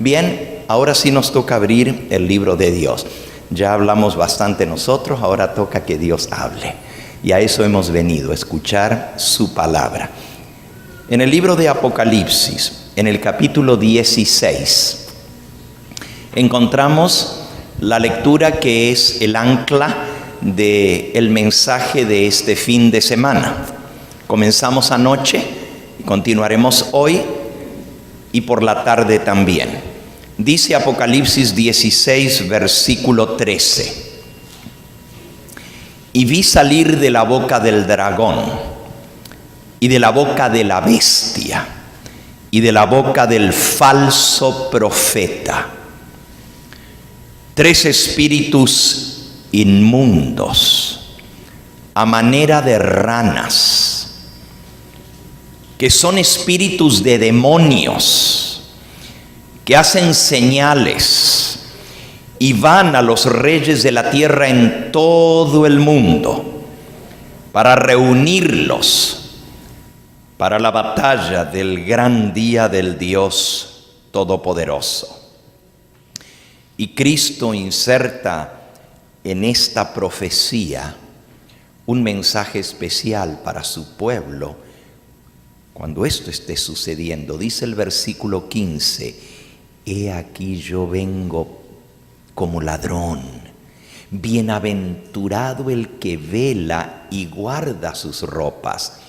Bien, ahora sí nos toca abrir el libro de Dios. Ya hablamos bastante nosotros, ahora toca que Dios hable. Y a eso hemos venido, a escuchar su palabra. En el libro de Apocalipsis, en el capítulo 16, encontramos la lectura que es el ancla del mensaje de este fin de semana. Comenzamos anoche y continuaremos hoy y por la tarde también. Dice Apocalipsis 16, versículo 13. Y vi salir de la boca del dragón, y de la boca de la bestia, y de la boca del falso profeta, 3 espíritus inmundos, a manera de ranas, que son espíritus de demonios, que hacen señales y van a los reyes de la tierra en todo el mundo para reunirlos para la batalla del gran día del Dios Todopoderoso. Y Cristo inserta en esta profecía un mensaje especial para su pueblo cuando esto esté sucediendo. Dice el versículo 15: He aquí yo vengo como ladrón. Bienaventurado el que vela y guarda sus ropas,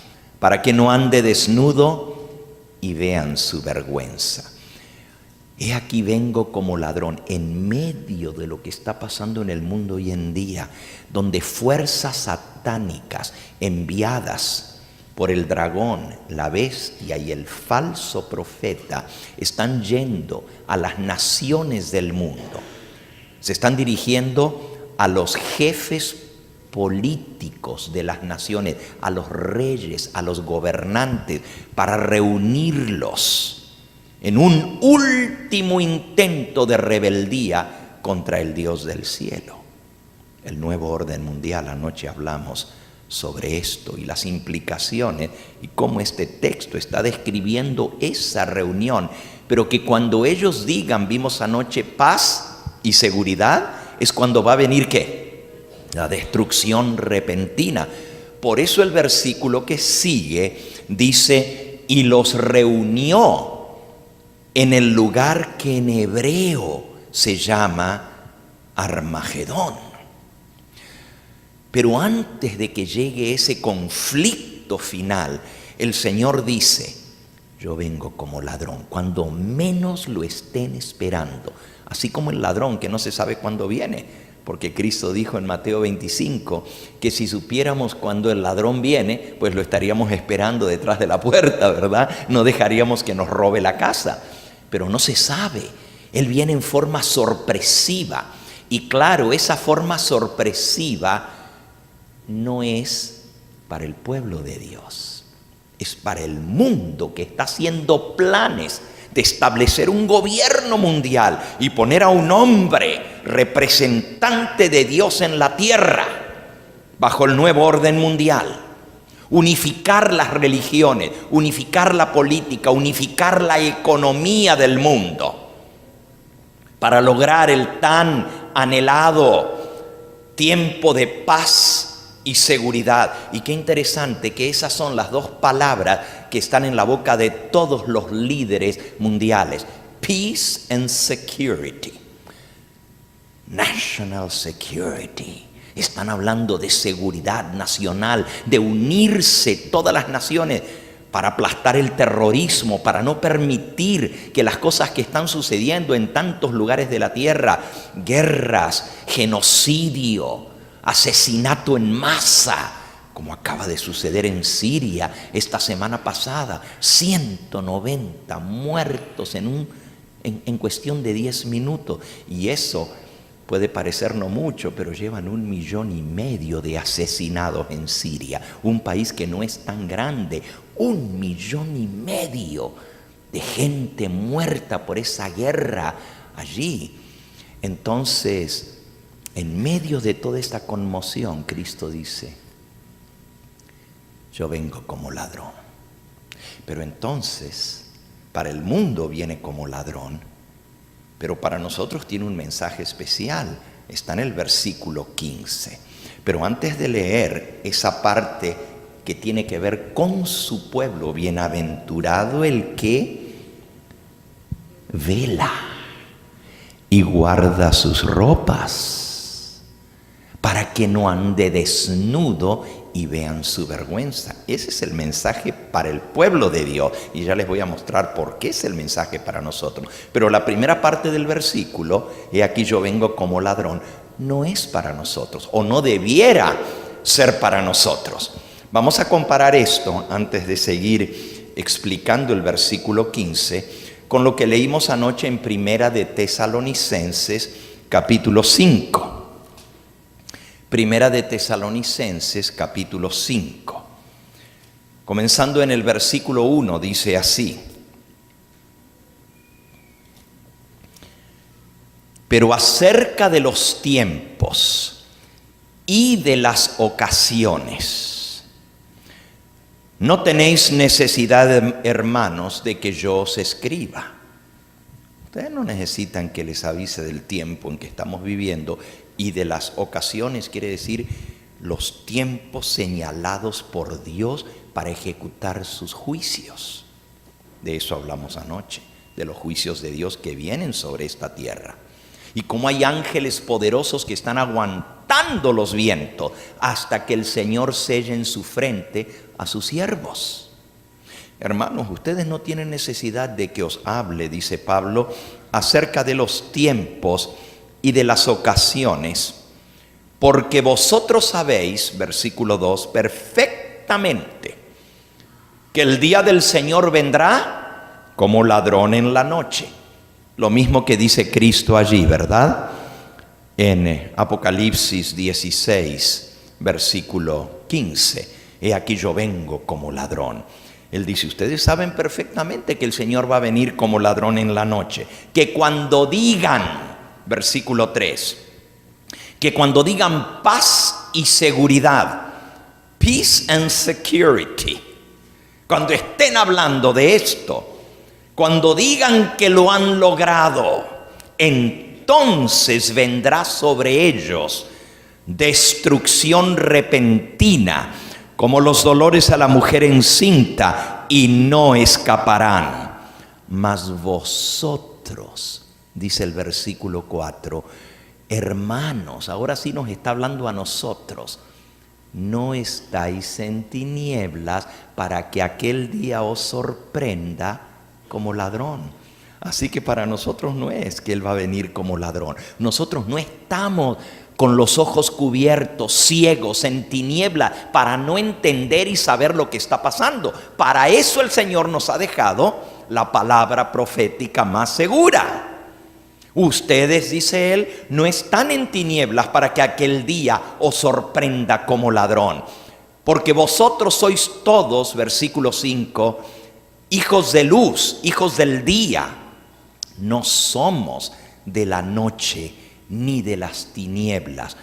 para que no ande desnudo y vean su vergüenza. He aquí vengo como ladrón, en medio de lo que está pasando en el mundo hoy en día, donde fuerzas satánicas enviadas por el dragón, la bestia y el falso profeta están yendo a las naciones del mundo. Se están dirigiendo a los jefes políticos de las naciones, a los reyes, a los gobernantes, para reunirlos en un último intento de rebeldía contra el Dios del cielo. El nuevo orden mundial, anoche hablamos sobre esto y las implicaciones y cómo este texto está describiendo esa reunión, pero que cuando ellos digan, vimos anoche, paz y seguridad, es cuando va a venir ¿qué? La destrucción repentina. Por eso el versículo que sigue dice: y los reunió en el lugar que en hebreo se llama Armagedón. Pero antes de que llegue ese conflicto final, el Señor dice: yo vengo como ladrón, cuando menos lo estén esperando. Así como el ladrón que no se sabe cuándo viene, porque Cristo dijo en Mateo 25 que si supiéramos cuándo el ladrón viene, pues lo estaríamos esperando detrás de la puerta, ¿verdad? No dejaríamos que nos robe la casa. Pero no se sabe, Él viene en forma sorpresiva. Y claro, esa forma sorpresiva no es para el pueblo de Dios, es para el mundo que está haciendo planes de establecer un gobierno mundial y poner a un hombre representante de Dios en la tierra bajo el nuevo orden mundial. Unificar las religiones, unificar la política, unificar la economía del mundo para lograr el tan anhelado tiempo de paz y seguridad. Y qué interesante que esas son las dos palabras que están en la boca de todos los líderes mundiales: peace and security, national security. Están hablando de seguridad nacional, de unirse todas las naciones para aplastar el terrorismo, para no permitir que las cosas que están sucediendo en tantos lugares de la tierra, guerras, genocidio, asesinato en masa, como acaba de suceder en Siria esta semana pasada, 190 muertos en cuestión de 10 minutos. Y eso puede parecer no mucho, pero llevan 1,5 millones de asesinados en Siria, un país que no es tan grande. 1,5 millones de gente muerta por esa guerra allí. Entonces, en medio de toda esta conmoción, Cristo dice: yo vengo como ladrón. Pero entonces, para el mundo viene como ladrón, pero para nosotros tiene un mensaje especial. Está en el versículo 15. Pero antes de leer esa parte que tiene que ver con su pueblo, bienaventurado el que vela y guarda sus ropas, para que no ande desnudo y vean su vergüenza. Ese es el mensaje para el pueblo de Dios. Y ya les voy a mostrar por qué es el mensaje para nosotros. Pero la primera parte del versículo, he aquí yo vengo como ladrón, no es para nosotros, o no debiera ser para nosotros. Vamos a comparar esto, antes de seguir explicando el versículo 15, con lo que leímos anoche en Primera de Tesalonicenses, capítulo 5. Primera de Tesalonicenses, capítulo 5. Comenzando en el versículo 1, dice así: pero acerca de los tiempos y de las ocasiones, no tenéis necesidad, hermanos, de que yo os escriba. Ustedes no necesitan que les avise del tiempo en que estamos viviendo, y de las ocasiones quiere decir los tiempos señalados por Dios para ejecutar sus juicios. De eso hablamos anoche, de los juicios de Dios que vienen sobre esta tierra. Y cómo hay ángeles poderosos que están aguantando los vientos hasta que el Señor selle en su frente a sus siervos. Hermanos, ustedes no tienen necesidad de que os hable, dice Pablo, acerca de los tiempos y de las ocasiones, porque vosotros sabéis, versículo 2, perfectamente que el día del Señor vendrá como ladrón en la noche. Lo mismo que dice Cristo allí, ¿verdad? En Apocalipsis 16, versículo 15. He aquí yo vengo como ladrón. Él dice, ustedes saben perfectamente que el Señor va a venir como ladrón en la noche. Que cuando digan, versículo 3, que cuando digan paz y seguridad, peace and security, cuando estén hablando de esto, cuando digan que lo han logrado, entonces vendrá sobre ellos destrucción repentina, como los dolores a la mujer encinta, y no escaparán. Mas vosotros, dice el versículo 4, hermanos, ahora sí nos está hablando a nosotros, no estáis en tinieblas para que aquel día os sorprenda como ladrón. Así que para nosotros no es que Él va a venir como ladrón. Nosotros no estamos con los ojos cubiertos, ciegos, en tiniebla, para no entender y saber lo que está pasando. Para eso el Señor nos ha dejado la palabra profética más segura. Ustedes, dice Él, no están en tinieblas para que aquel día os sorprenda como ladrón. Porque vosotros sois todos, versículo 5, hijos de luz, hijos del día. No somos de la noche ni de las tinieblas.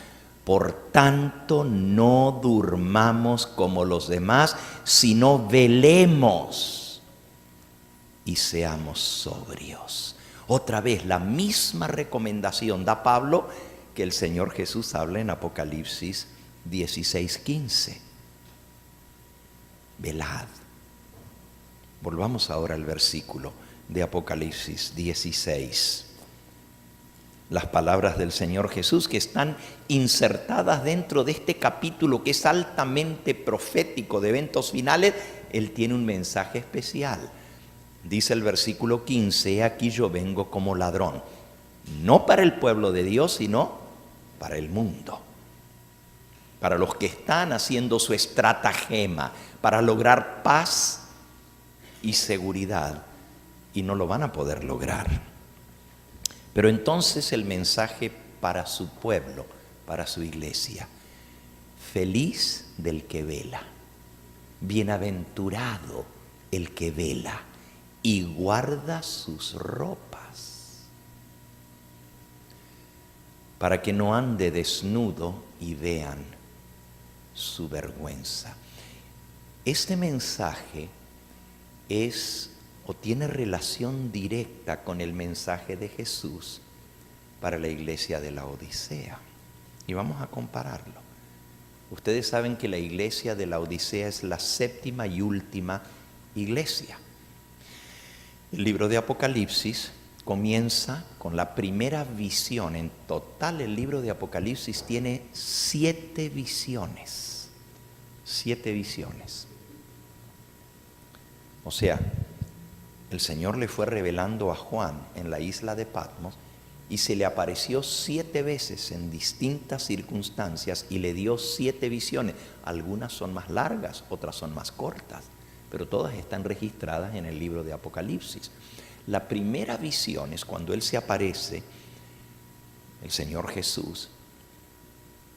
Por tanto, no durmamos como los demás, sino velemos y seamos sobrios. Otra vez, la misma recomendación da Pablo que el Señor Jesús habla en Apocalipsis 16:15. Velad. Volvamos ahora al versículo de Apocalipsis 16. Las palabras del Señor Jesús que están insertadas dentro de este capítulo que es altamente profético de eventos finales. Él tiene un mensaje especial. Dice el versículo 15, he aquí yo vengo como ladrón, no para el pueblo de Dios, sino para el mundo, para los que están haciendo su estratagema para lograr paz y seguridad, y no lo van a poder lograr. Pero entonces el mensaje para su pueblo, para su iglesia: feliz del que vela, bienaventurado el que vela y guarda sus ropas, para que no ande desnudo y vean su vergüenza. Este mensaje es o tiene relación directa con el mensaje de Jesús para la iglesia de la Odisea. Y vamos a compararlo. Ustedes saben que la iglesia de la Odisea es la séptima y última iglesia. El libro de Apocalipsis comienza con la primera visión. En total, el libro de Apocalipsis tiene 7 visiones. 7 visiones. O sea, el Señor le fue revelando a Juan en la isla de Patmos y se le apareció 7 veces en distintas circunstancias y le dio 7 visiones. Algunas son más largas, otras son más cortas, pero todas están registradas en el libro de Apocalipsis. La primera visión es cuando Él se aparece, el Señor Jesús,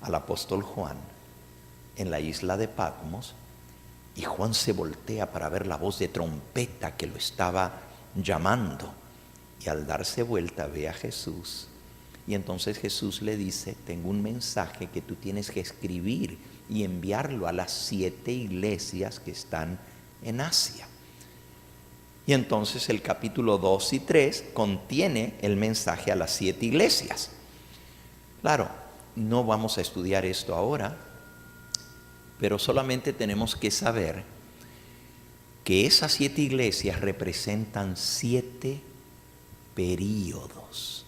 al apóstol Juan en la isla de Patmos, y Juan se voltea para ver la voz de trompeta que lo estaba llamando. Y al darse vuelta ve a Jesús. Y entonces Jesús le dice: tengo un mensaje que tú tienes que escribir y enviarlo a las 7 iglesias que están en Asia. Y entonces el capítulo 2 y 3 contiene el mensaje a las 7 iglesias. Claro, no vamos a estudiar esto ahora, pero solamente tenemos que saber que esas 7 iglesias representan 7 períodos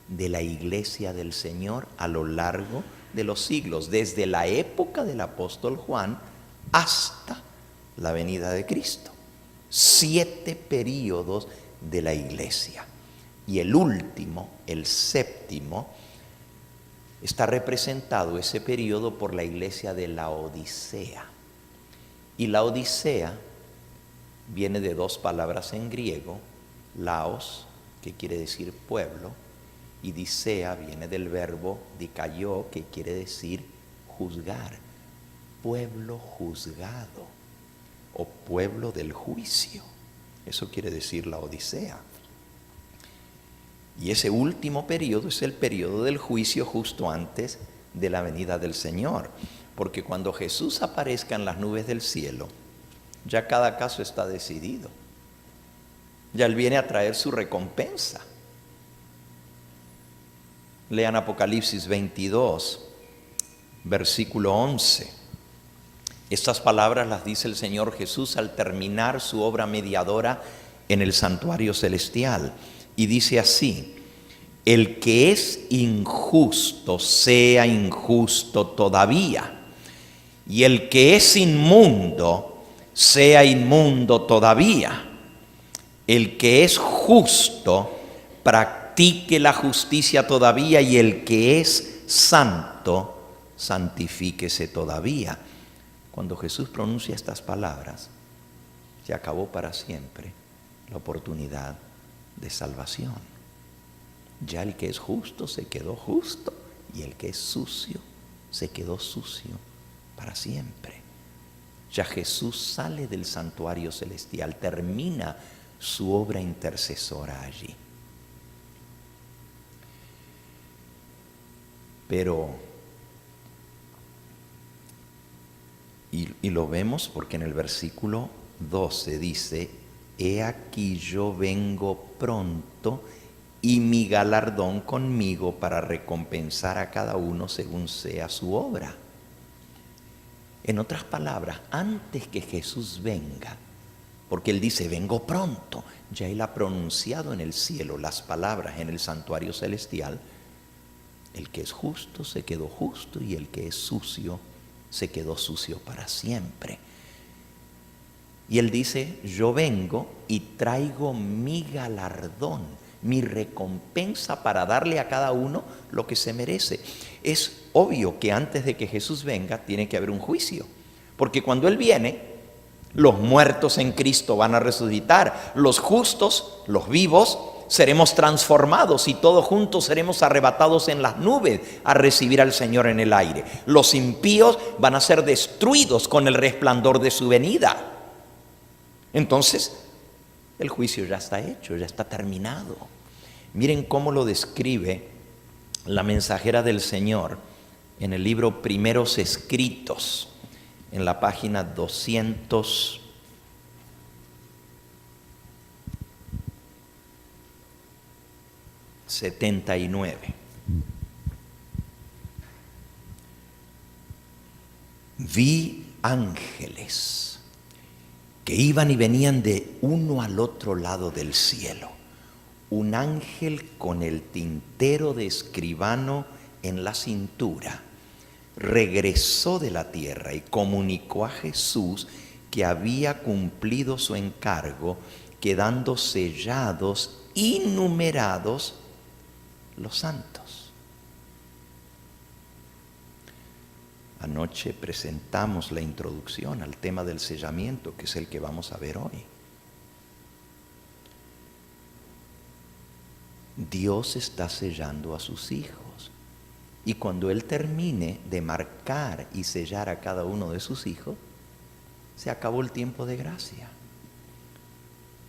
de la iglesia del Señor a lo largo de los siglos, desde la época del apóstol Juan hasta la venida de Cristo. 7 períodos de la iglesia. Y el último, el séptimo, está representado ese período por la iglesia de la Odisea. Y la Odisea viene de 2 palabras en griego: laos, que quiere decir pueblo, y disea viene del verbo dikaiō, que quiere decir juzgar. Pueblo juzgado o pueblo del juicio. Eso quiere decir la Odisea. Y ese último periodo es el periodo del juicio justo antes de la venida del Señor. Porque cuando Jesús aparezca en las nubes del cielo, ya cada caso está decidido. Ya Él viene a traer su recompensa. Lean Apocalipsis 22, versículo 11. Estas palabras las dice el Señor Jesús al terminar su obra mediadora en el santuario celestial. Y dice así: el que es injusto sea injusto todavía, y el que es inmundo sea inmundo todavía. El que es justo practique la justicia todavía, y el que es santo santifíquese todavía. Cuando Jesús pronuncia estas palabras, se acabó para siempre la oportunidad de salvación. Ya el que es justo se quedó justo, y el que es sucio se quedó sucio para siempre. Ya Jesús sale del santuario celestial, termina su obra intercesora allí. Pero, y lo vemos porque en el versículo 12 dice: he aquí yo vengo pronto, y mi galardón conmigo para recompensar a cada uno según sea su obra. En otras palabras, antes que Jesús venga, porque Él dice: vengo pronto, ya Él ha pronunciado en el cielo las palabras en el santuario celestial: el que es justo se quedó justo, y el que es sucio se quedó sucio para siempre. Y Él dice: yo vengo y traigo mi galardón, mi recompensa, para darle a cada uno lo que se merece. Es obvio que antes de que Jesús venga tiene que haber un juicio, porque cuando Él viene, los muertos en Cristo van a resucitar, los justos, los vivos, seremos transformados y todos juntos seremos arrebatados en las nubes a recibir al Señor en el aire. Los impíos van a ser destruidos con el resplandor de su venida. Entonces, el juicio ya está hecho, ya está terminado. Miren cómo lo describe la mensajera del Señor en el libro Primeros Escritos, en la página 200. 79. Vi ángeles que iban y venían de uno al otro lado del cielo. Un ángel con el tintero de escribano en la cintura regresó de la tierra y comunicó a Jesús que había cumplido su encargo, quedando sellados y numerados los santos. Anoche presentamos la introducción al tema del sellamiento, que es el que vamos a ver hoy. Dios está sellando a sus hijos, y cuando Él termine de marcar y sellar a cada uno de sus hijos, se acabó el tiempo de gracia.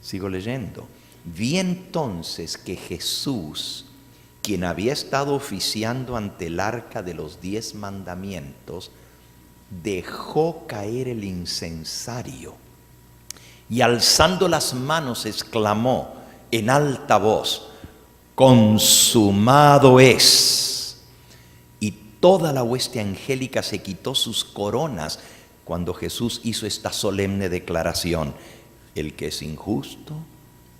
Sigo leyendo. Vi entonces que Jesús, quien había estado oficiando ante el arca de los 10 mandamientos, dejó caer el incensario y alzando las manos exclamó en alta voz: consumado es. Y toda la hueste angélica se quitó sus coronas cuando Jesús hizo esta solemne declaración: el que es injusto,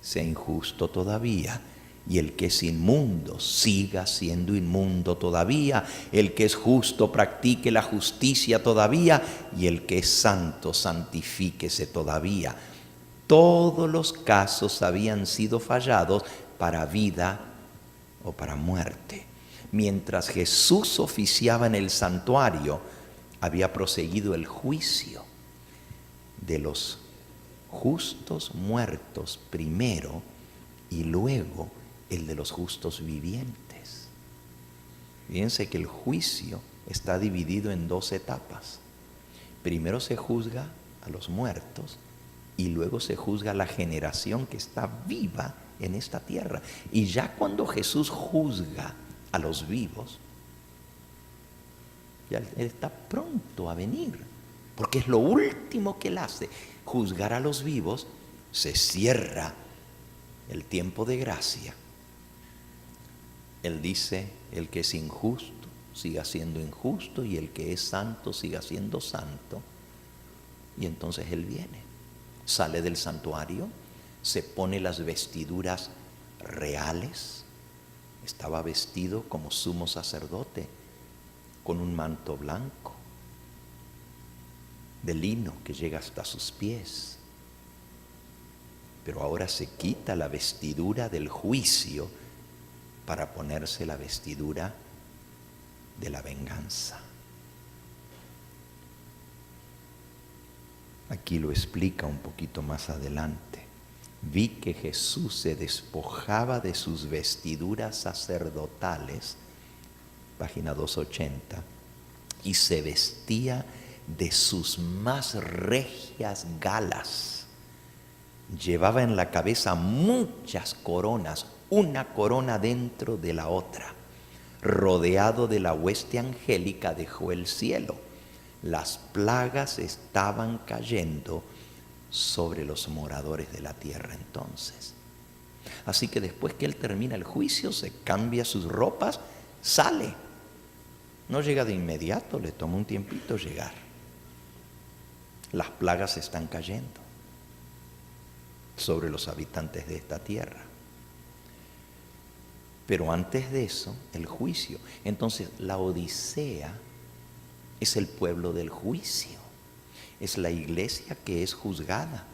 sea injusto todavía, y el que es inmundo, siga siendo inmundo todavía, el que es justo, practique la justicia todavía, y el que es santo, santifíquese todavía. Todos los casos habían sido fallados para vida o para muerte. Mientras Jesús oficiaba en el santuario, había proseguido el juicio de los justos muertos primero y luego el de los justos vivientes. Fíjense que el juicio está dividido en 2 etapas. Primero se juzga a los muertos y luego se juzga a la generación que está viva en esta tierra. Y ya cuando Jesús juzga a los vivos, ya Él está pronto a venir, porque es lo último que Él hace. Juzgar a los vivos, se cierra el tiempo de gracia. Él dice: el que es injusto siga siendo injusto, y el que es santo siga siendo santo. Y entonces Él viene, sale del santuario, se pone las vestiduras reales. Estaba vestido como sumo sacerdote, con un manto blanco de lino que llega hasta sus pies. Pero ahora se quita la vestidura del juicio para ponerse la vestidura de la venganza. Aquí lo explica un poquito más adelante. Vi que Jesús se despojaba de sus vestiduras sacerdotales, página 280, y se vestía de sus más regias galas. Llevaba en la cabeza muchas coronas, una corona dentro de la otra. Rodeado de la hueste angélica dejó el cielo. Las plagas estaban cayendo sobre los moradores de la tierra entonces. Así que después que Él termina el juicio, se cambia sus ropas, sale. No llega de inmediato, le toma un tiempito llegar. Las plagas están cayendo sobre los habitantes de esta tierra. Pero antes de eso, el juicio. Entonces, la Odisea es el pueblo del juicio. Es la iglesia que es juzgada.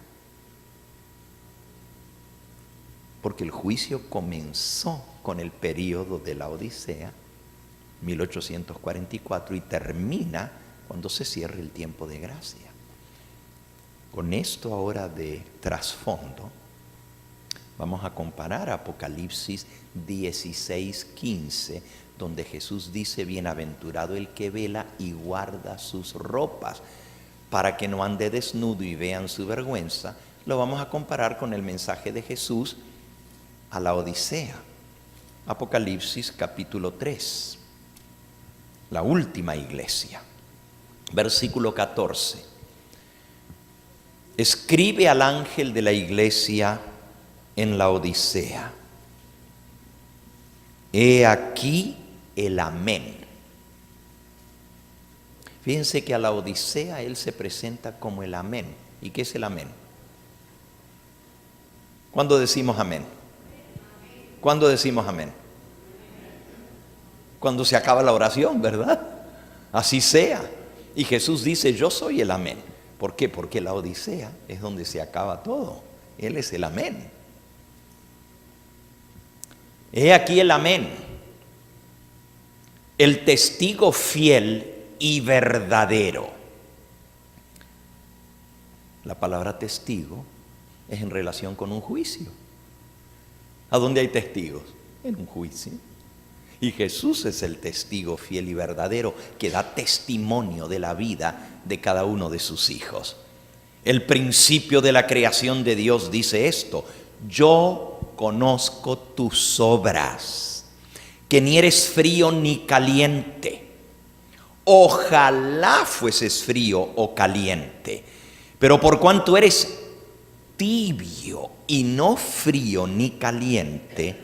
Porque el juicio comenzó con el periodo de la Odisea, 1844, y termina cuando se cierre el tiempo de gracia. Con esto ahora de trasfondo, vamos a comparar Apocalipsis 16:15, donde Jesús dice: bienaventurado el que vela y guarda sus ropas, para que no ande desnudo y vean su vergüenza. Lo vamos a comparar con el mensaje de Jesús a la Odisea. Apocalipsis capítulo 3, la última iglesia, versículo 14. Escribe al ángel de la iglesia en la Odisea: He aquí el amén. Fíjense que a la Odisea él se presenta como el amén. ¿Y qué es el amén? ¿Cuándo decimos amén? ¿Cuándo decimos amén? Cuando se acaba la oración, ¿verdad? Así sea. Y Jesús dice, yo soy el amén. ¿Por qué? Porque la Odisea es donde se acaba todo. Él es el amén. He aquí el amén, el testigo fiel y verdadero. La palabra testigo es en relación con un juicio. ¿A dónde hay testigos? En un juicio. Y Jesús es el testigo fiel y verdadero que da testimonio de la vida de cada uno de sus hijos. El principio de la creación de Dios dice esto: yo conozco tus obras, que ni eres frío ni caliente. Ojalá fueses frío o caliente, pero por cuanto eres tibio y no frío ni caliente,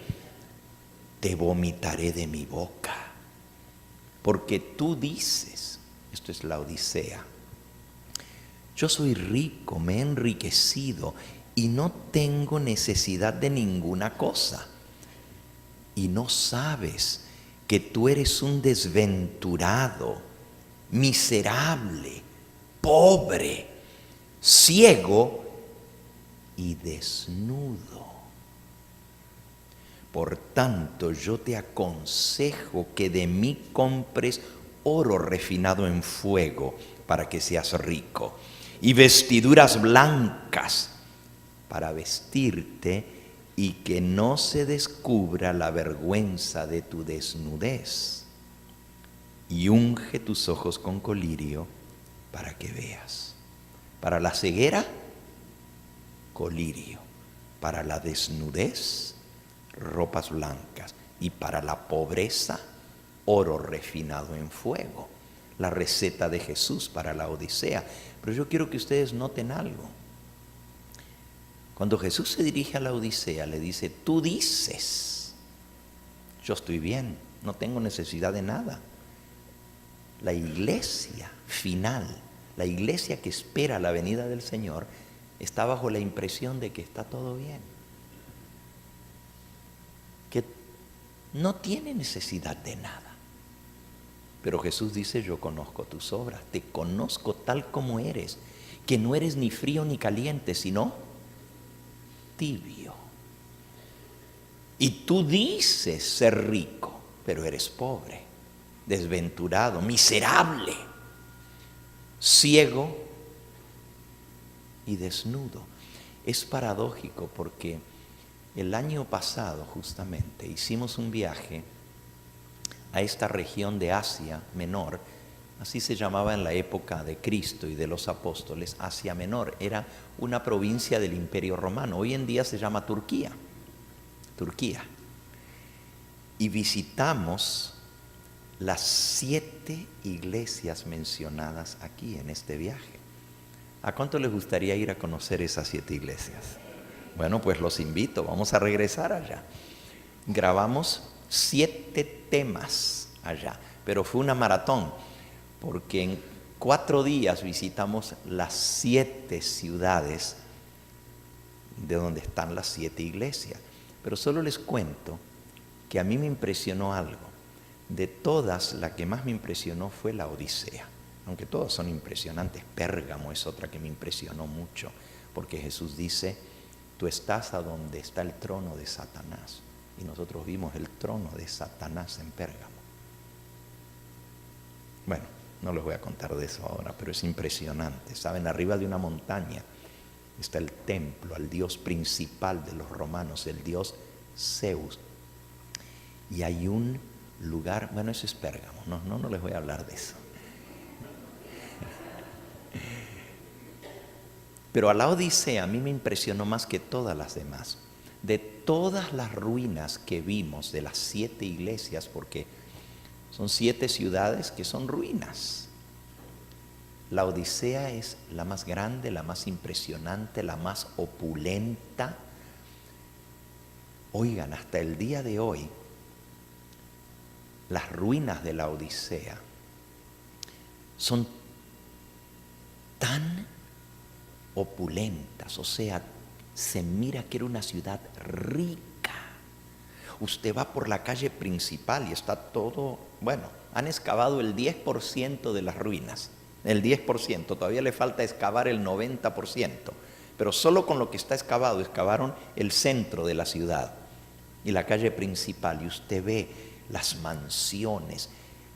te vomitaré de mi boca. Porque tú dices, esto es la Odisea, yo soy rico, me he enriquecido y no tengo necesidad de ninguna cosa. Y no sabes que tú eres un desventurado, miserable, pobre, ciego y desnudo. Por tanto, yo te aconsejo que de mí compres oro refinado en fuego para que seas rico, y vestiduras blancas para vestirte, y que no se descubra la vergüenza de tu desnudez. Y unge tus ojos con colirio para que veas. Para la ceguera, colirio. Para la desnudez, ropas blancas. Y para la pobreza, oro refinado en fuego. La receta de Jesús para la Odisea. Pero yo quiero que ustedes noten algo. Cuando Jesús se dirige a la Odisea, le dice, tú dices, yo estoy bien, no tengo necesidad de nada. La iglesia final, la iglesia que espera la venida del Señor, está bajo la impresión de que está todo bien, que no tiene necesidad de nada. Pero Jesús dice, yo conozco tus obras, te conozco tal como eres, que no eres ni frío ni caliente, sino tibio. Y tú dices ser rico, pero eres pobre, desventurado, miserable, ciego y desnudo. Es paradójico porque el año pasado justamente hicimos un viaje a esta región de Asia Menor. Así se llamaba en la época de Cristo y de los apóstoles, Asia Menor. Era una provincia del Imperio Romano. Hoy en día se llama Turquía. Y visitamos las 7 iglesias mencionadas aquí en este viaje. ¿A cuánto les gustaría ir a conocer esas 7 iglesias? Bueno, pues los invito, vamos a regresar allá. Grabamos 7 temas allá, pero fue una maratón, porque en 4 días visitamos las 7 ciudades de donde están las 7 iglesias. Pero solo les cuento que a mí me impresionó algo. De todas, la que más me impresionó fue la Odisea. Aunque todas son impresionantes, Pérgamo es otra que me impresionó mucho, porque Jesús dice, tú estás a donde está el trono de Satanás. Y nosotros vimos el trono de Satanás en Pérgamo. Bueno, no les voy a contar de eso ahora, pero es impresionante. Saben, arriba de una montaña está el templo al dios principal de los romanos, el dios Zeus. Y hay un lugar, bueno, eso es Pérgamo, no les voy a hablar de eso. Pero a la Odisea a mí me impresionó más que todas las demás. De todas las ruinas que vimos de las 7 iglesias, porque son 7 ciudades que son ruinas, la Odisea es la más grande, la más impresionante, la más opulenta. Oigan, hasta el día de hoy las ruinas de la Odisea son tan opulentas, o sea, se mira que era una ciudad rica. Usted va por la calle principal y está todo, bueno, han excavado el 10% de las ruinas, el 10%, todavía le falta excavar el 90%, pero solo con lo que está excavado, excavaron el centro de la ciudad y la calle principal, y usted ve las mansiones,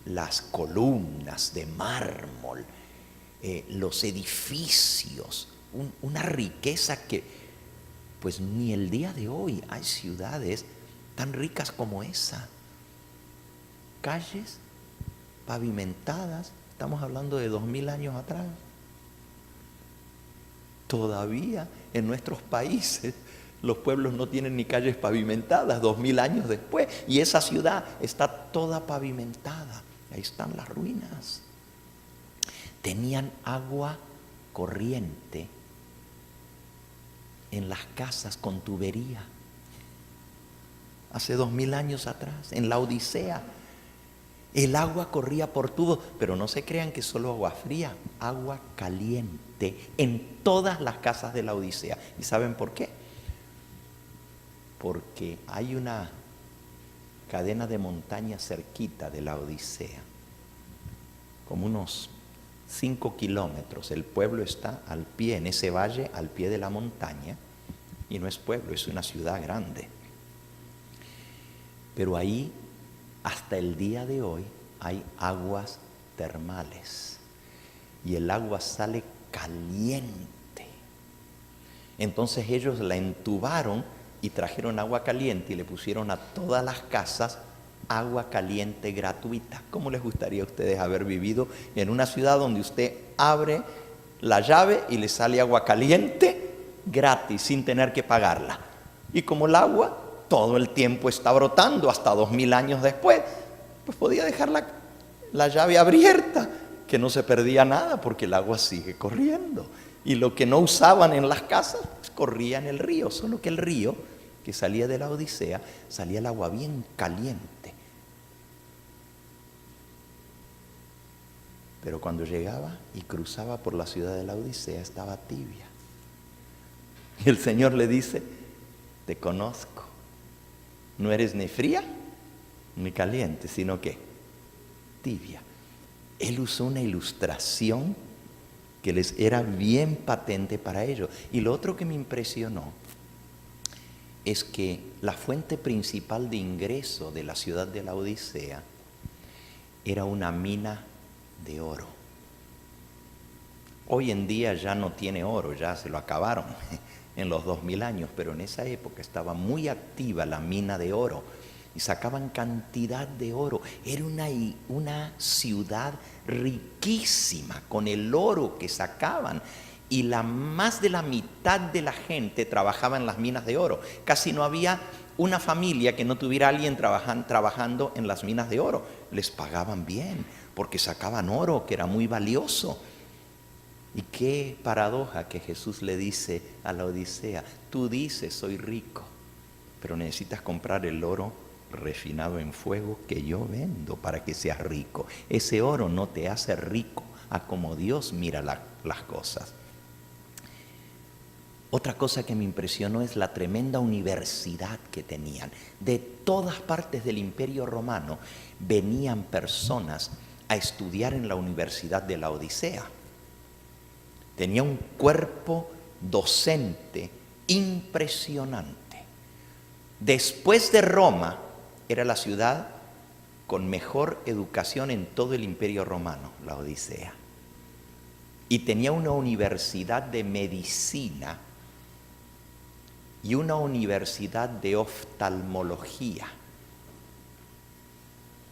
las columnas de mármol, los edificios, una riqueza que pues ni el día de hoy hay ciudades tan ricas como esa. Calles pavimentadas, estamos hablando de 2000 años atrás. Todavía en nuestros países los pueblos no tienen ni calles pavimentadas 2000 años después, y esa ciudad está toda pavimentada. Ahí están las ruinas. Tenían agua corriente en las casas con tubería. Hace 2000 años atrás, en la Odisea, el agua corría por tubos, pero no se crean que solo agua fría, agua caliente en todas las casas de la Odisea. ¿Y saben por qué? Porque hay una cadena de montañas cerquita de la Odisea, como unos 5 kilómetros. El pueblo está al pie, en ese valle, al pie de la montaña, y no es pueblo, es una ciudad grande. Pero ahí, hasta el día de hoy, hay aguas termales, y el agua sale caliente. Entonces ellos la entubaron y trajeron agua caliente y le pusieron a todas las casas agua caliente gratuita. ¿Cómo les gustaría a ustedes haber vivido en una ciudad donde usted abre la llave y le sale agua caliente gratis sin tener que pagarla? Y como el agua todo el tiempo está brotando hasta 2000 años después, pues podía dejar la llave abierta, que no se perdía nada porque el agua sigue corriendo. Y lo que no usaban en las casas, pues corría en el río, solo que el río que salía de la Odisea, salía el agua bien caliente. Pero cuando llegaba y cruzaba por la ciudad de la Odisea, estaba tibia. Y el Señor le dice: te conozco, no eres ni fría ni caliente, sino que tibia. Él usó una ilustración que les era bien patente para ellos. Y lo otro que me impresionó es que la fuente principal de ingreso de la ciudad de la Odisea era una mina de oro. Hoy en día ya no tiene oro, ya se lo acabaron en los 2000 años, pero en esa época estaba muy activa la mina de oro y sacaban cantidad de oro. Era una ciudad riquísima con el oro que sacaban, y más de la mitad de la gente trabajaba en las minas de oro. Casi no había una familia que no tuviera a alguien trabajando en las minas de oro. Les pagaban bien porque sacaban oro, que era muy valioso. Y qué paradoja que Jesús le dice a la Odisea: tú dices soy rico, pero necesitas comprar el oro refinado en fuego que yo vendo para que seas rico. Ese oro no te hace rico a como Dios mira las cosas. Otra cosa que me impresionó es la tremenda universidad que tenían. De todas partes del Imperio Romano venían personas a estudiar en la Universidad de la Odisea. Tenía un cuerpo docente impresionante. Después de Roma, era la ciudad con mejor educación en todo el Imperio Romano, la Odisea. Y tenía una universidad de medicina y una universidad de oftalmología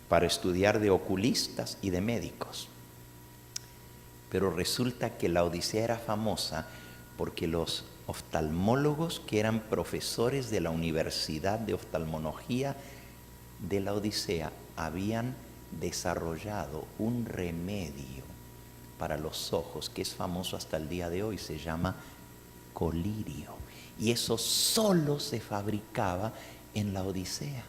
para estudiar de oculistas y de médicos. Pero resulta que la Odisea era famosa porque los oftalmólogos que eran profesores de la Universidad de Oftalmología de la Odisea habían desarrollado un remedio para los ojos que es famoso hasta el día de hoy, se llama colirio. Y eso solo se fabricaba en la Odisea.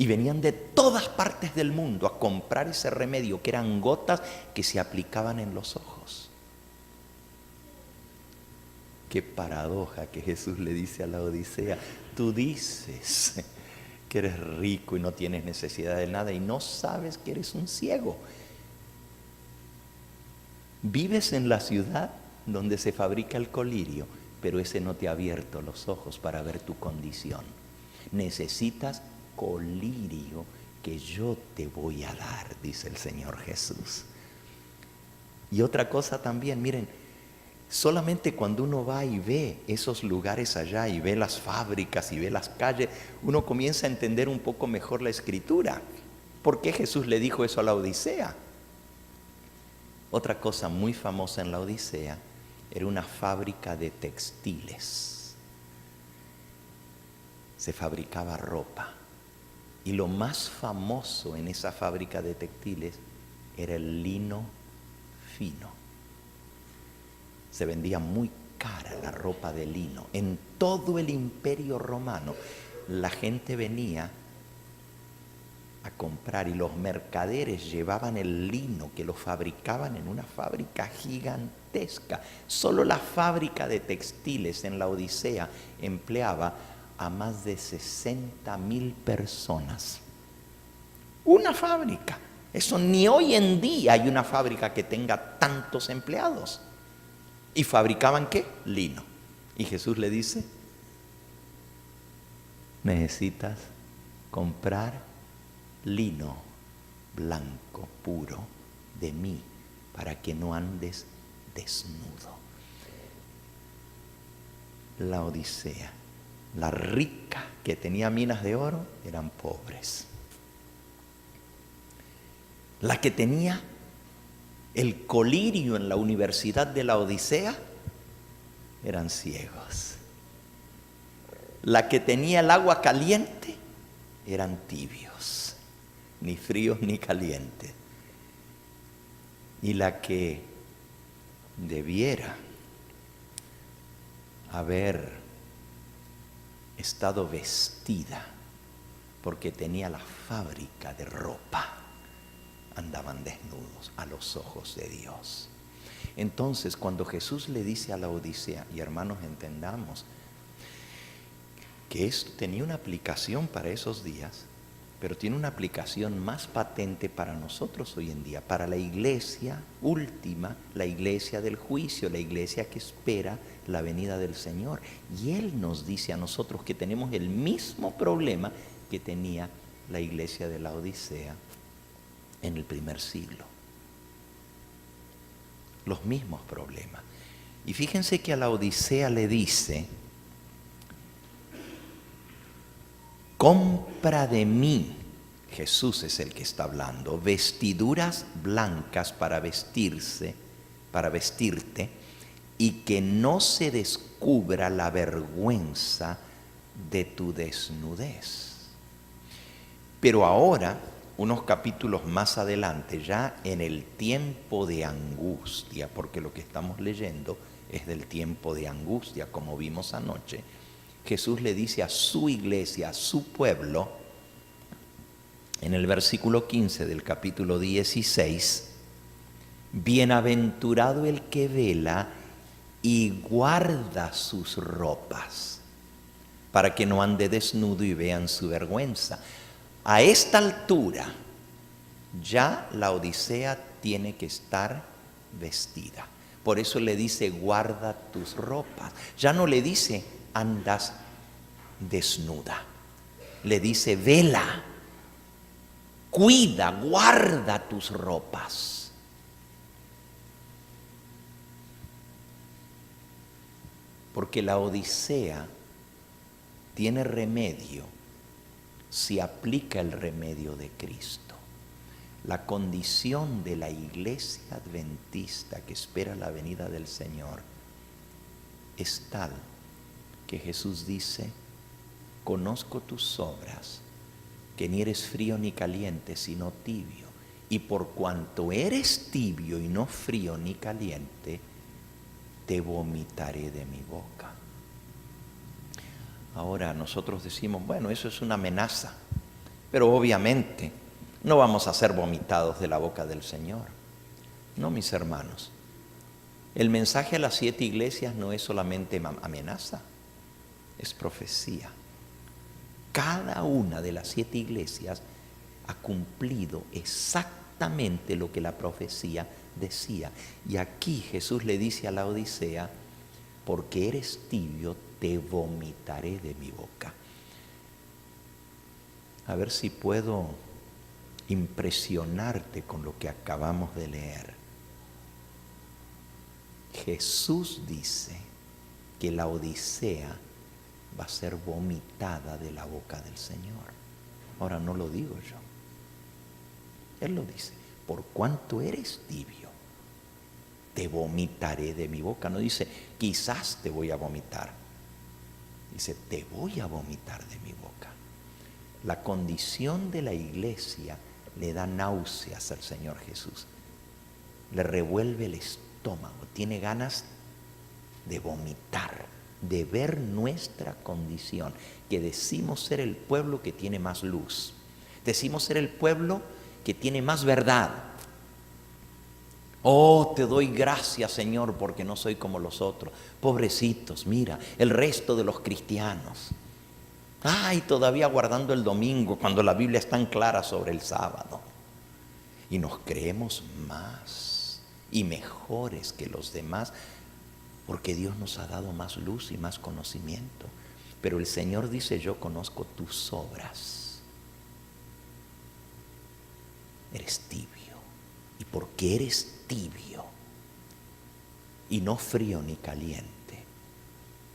Y venían de todas partes del mundo a comprar ese remedio, que eran gotas que se aplicaban en los ojos. Qué paradoja que Jesús le dice a la Odisea: tú dices que eres rico y no tienes necesidad de nada y no sabes que eres un ciego. Vives en la ciudad donde se fabrica el colirio, pero ese no te ha abierto los ojos para ver tu condición. Necesitas colirio que yo te voy a dar, dice el Señor Jesús. Y otra cosa también, miren, solamente cuando uno va y ve esos lugares allá y ve las fábricas y ve las calles, uno comienza a entender un poco mejor la Escritura. ¿Por qué Jesús le dijo eso a la Odisea? Otra cosa muy famosa en la Odisea era una fábrica de textiles. Se fabricaba ropa. Y lo más famoso en esa fábrica de textiles era el lino fino. Se vendía muy cara la ropa de lino. En todo el Imperio Romano la gente venía a comprar y los mercaderes llevaban el lino que lo fabricaban en una fábrica gigantesca. Solo la fábrica de textiles en la Odisea empleaba a más de 60,000 personas. Una fábrica. Eso ni hoy en día hay una fábrica que tenga tantos empleados. ¿Y fabricaban qué? Lino. Y Jesús le dice: necesitas comprar lino blanco, puro, de mí, para que no andes desnudo. La Odisea, la rica que tenía minas de oro, eran pobres. La que tenía el colirio en la Universidad de la Odisea, eran ciegos. La que tenía el agua caliente, eran tibios, ni fríos ni calientes. Y la que debiera haber estado vestida porque tenía la fábrica de ropa, andaban desnudos a los ojos de Dios. Entonces, cuando Jesús le dice a la Odisea, y hermanos, entendamos que esto tenía una aplicación para esos días, pero tiene una aplicación más patente para nosotros hoy en día, para la iglesia última, la iglesia del juicio, la iglesia que espera la venida del Señor. Y Él nos dice a nosotros que tenemos el mismo problema que tenía la iglesia de la Odisea en el primer siglo. Los mismos problemas. Y fíjense que a la Odisea le dice: compra de mí, Jesús es el que está hablando, vestiduras blancas para vestirte, y que no se descubra la vergüenza de tu desnudez. Pero ahora, unos capítulos más adelante, ya en el tiempo de angustia, porque lo que estamos leyendo es del tiempo de angustia, como vimos anoche, Jesús le dice a su iglesia, a su pueblo, en el versículo 15 del capítulo 16, bienaventurado el que vela y guarda sus ropas, para que no ande desnudo y vean su vergüenza. A esta altura, ya la Odisea tiene que estar vestida. Por eso le dice: guarda tus ropas. Ya no le dice: andas desnuda. Le dice: vela, cuida, guarda tus ropas. Porque la Odisea tiene remedio si aplica el remedio de Cristo. La condición de la iglesia adventista que espera la venida del Señor es tal que Jesús dice: conozco tus obras, que ni eres frío ni caliente, sino tibio. Y por cuanto eres tibio y no frío ni caliente, te vomitaré de mi boca. Ahora nosotros decimos: bueno, eso es una amenaza. Pero obviamente no vamos a ser vomitados de la boca del Señor. No, mis hermanos. El mensaje a las 7 iglesias no es solamente amenaza, es profecía. Cada una de las 7 iglesias ha cumplido exactamente lo que la profecía decía. Y aquí Jesús le dice a la Odisea: porque eres tibio, te vomitaré de mi boca. A ver si puedo impresionarte con lo que acabamos de leer. Jesús dice que la Odisea va a ser vomitada de la boca del Señor. Ahora no lo digo yo. Él lo dice: por cuanto eres tibio, te vomitaré de mi boca. No dice quizás te voy a vomitar. Dice te voy a vomitar de mi boca. La condición de la iglesia le da náuseas al Señor Jesús. Le revuelve el estómago. Tiene ganas de vomitar, de ver nuestra condición, que decimos ser el pueblo que tiene más luz. Decimos ser el pueblo que tiene más verdad. Oh, te doy gracias, Señor, porque no soy como los otros. Pobrecitos, mira, el resto de los cristianos. Ay, todavía guardando el domingo cuando la Biblia es tan clara sobre el sábado. Y nos creemos más y mejores que los demás porque Dios nos ha dado más luz y más conocimiento. Pero el Señor dice: yo conozco tus obras. Eres tibio. Y porque eres tibio y no frío ni caliente,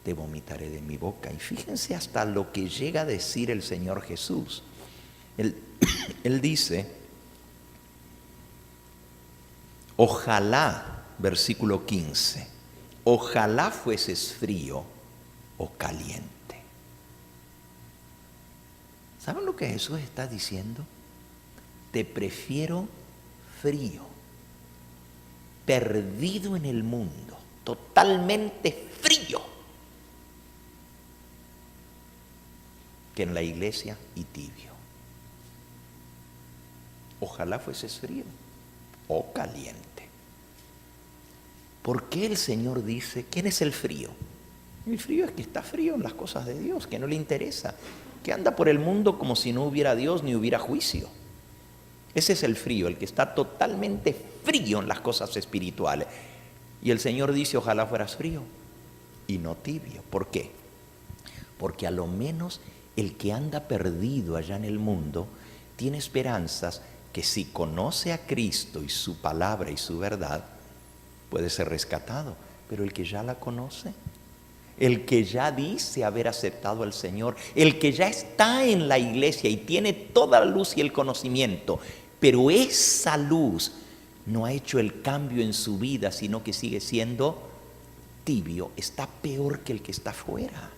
te vomitaré de mi boca. Y fíjense hasta lo que llega a decir el Señor Jesús. Él dice: ojalá, versículo 15, ojalá fueses frío o caliente. ¿Saben lo que Jesús está diciendo? Te prefiero frío, perdido en el mundo, totalmente frío, que en la iglesia y tibio. Ojalá fueses frío o caliente. ¿Por qué el Señor dice? ¿Quién es el frío? El frío es que está frío en las cosas de Dios, que no le interesa, que anda por el mundo como si no hubiera Dios ni hubiera juicio. Ese es el frío, el que está totalmente frío en las cosas espirituales. Y el Señor dice: ojalá fueras frío y no tibio. ¿Por qué? Porque a lo menos el que anda perdido allá en el mundo tiene esperanzas que si conoce a Cristo y su palabra y su verdad, puede ser rescatado. Pero el que ya la conoce, el que ya dice haber aceptado al Señor, el que ya está en la iglesia y tiene toda la luz y el conocimiento, pero esa luz no ha hecho el cambio en su vida, sino que sigue siendo tibio, está peor que el que está fuera.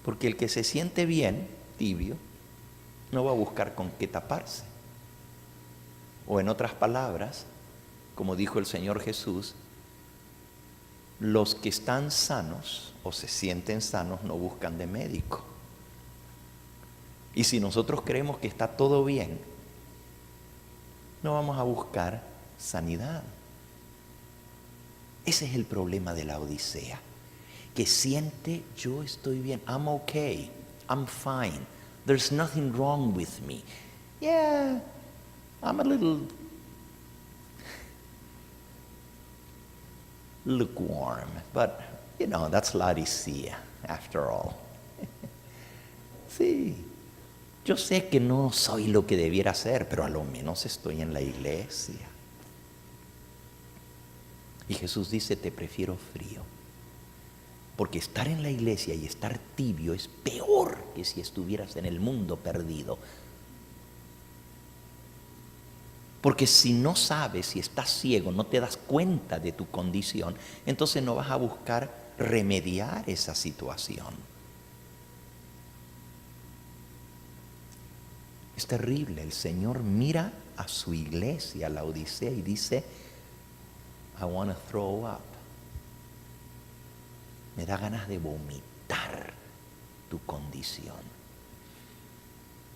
Porque el que se siente bien, tibio, no va a buscar con qué taparse. O en otras palabras, como dijo el Señor Jesús, los que están sanos o se sienten sanos no buscan de médico. Y si nosotros creemos que está todo bien, no vamos a buscar sanidad. Ese es el problema de la Odisea, que siente: yo estoy bien, I'm okay, I'm fine, there's nothing wrong with me. Yeah, I'm a little lukewarm, but you know, that's Laodicea after all. Sí, yo sé que no soy lo que debiera ser, pero a lo menos estoy en la iglesia. Y Jesús dice: te prefiero frío. Porque estar en la iglesia y estar tibio es peor que si estuvieras en el mundo perdido. Porque si no sabes, si estás ciego, no te das cuenta de tu condición, entonces no vas a buscar remediar esa situación. Es terrible. El Señor mira a su iglesia, a la Odisea, y dice: I want to throw up. Me da ganas de vomitar tu condición.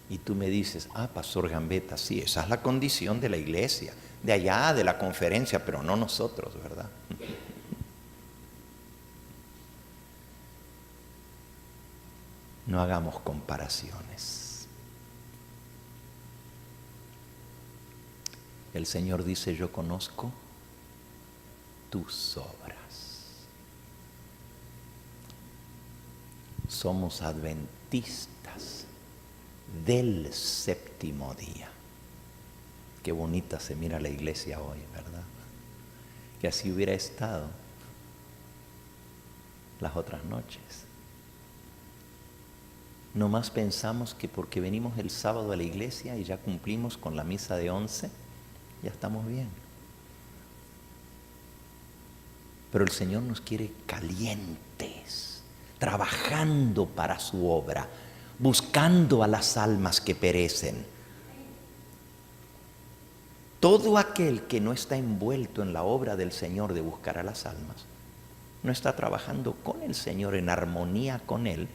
Y tú me dices, Pastor Gambetta, sí, esa es la condición de la iglesia, de allá, de la conferencia, pero no nosotros, ¿verdad? No hagamos comparaciones. El Señor dice, yo conozco tus obras. Somos adventistas del séptimo día. Qué bonita se mira la iglesia hoy, ¿verdad? Que así hubiera estado las otras noches. Nomás pensamos que porque venimos el sábado a la iglesia y ya cumplimos con la misa de 11, ya estamos bien. Pero el Señor nos quiere calientes, trabajando para su obra, buscando a las almas que perecen. Todo aquel que no está envuelto en la obra del Señor de buscar a las almas, no está trabajando con el Señor, en armonía con Él.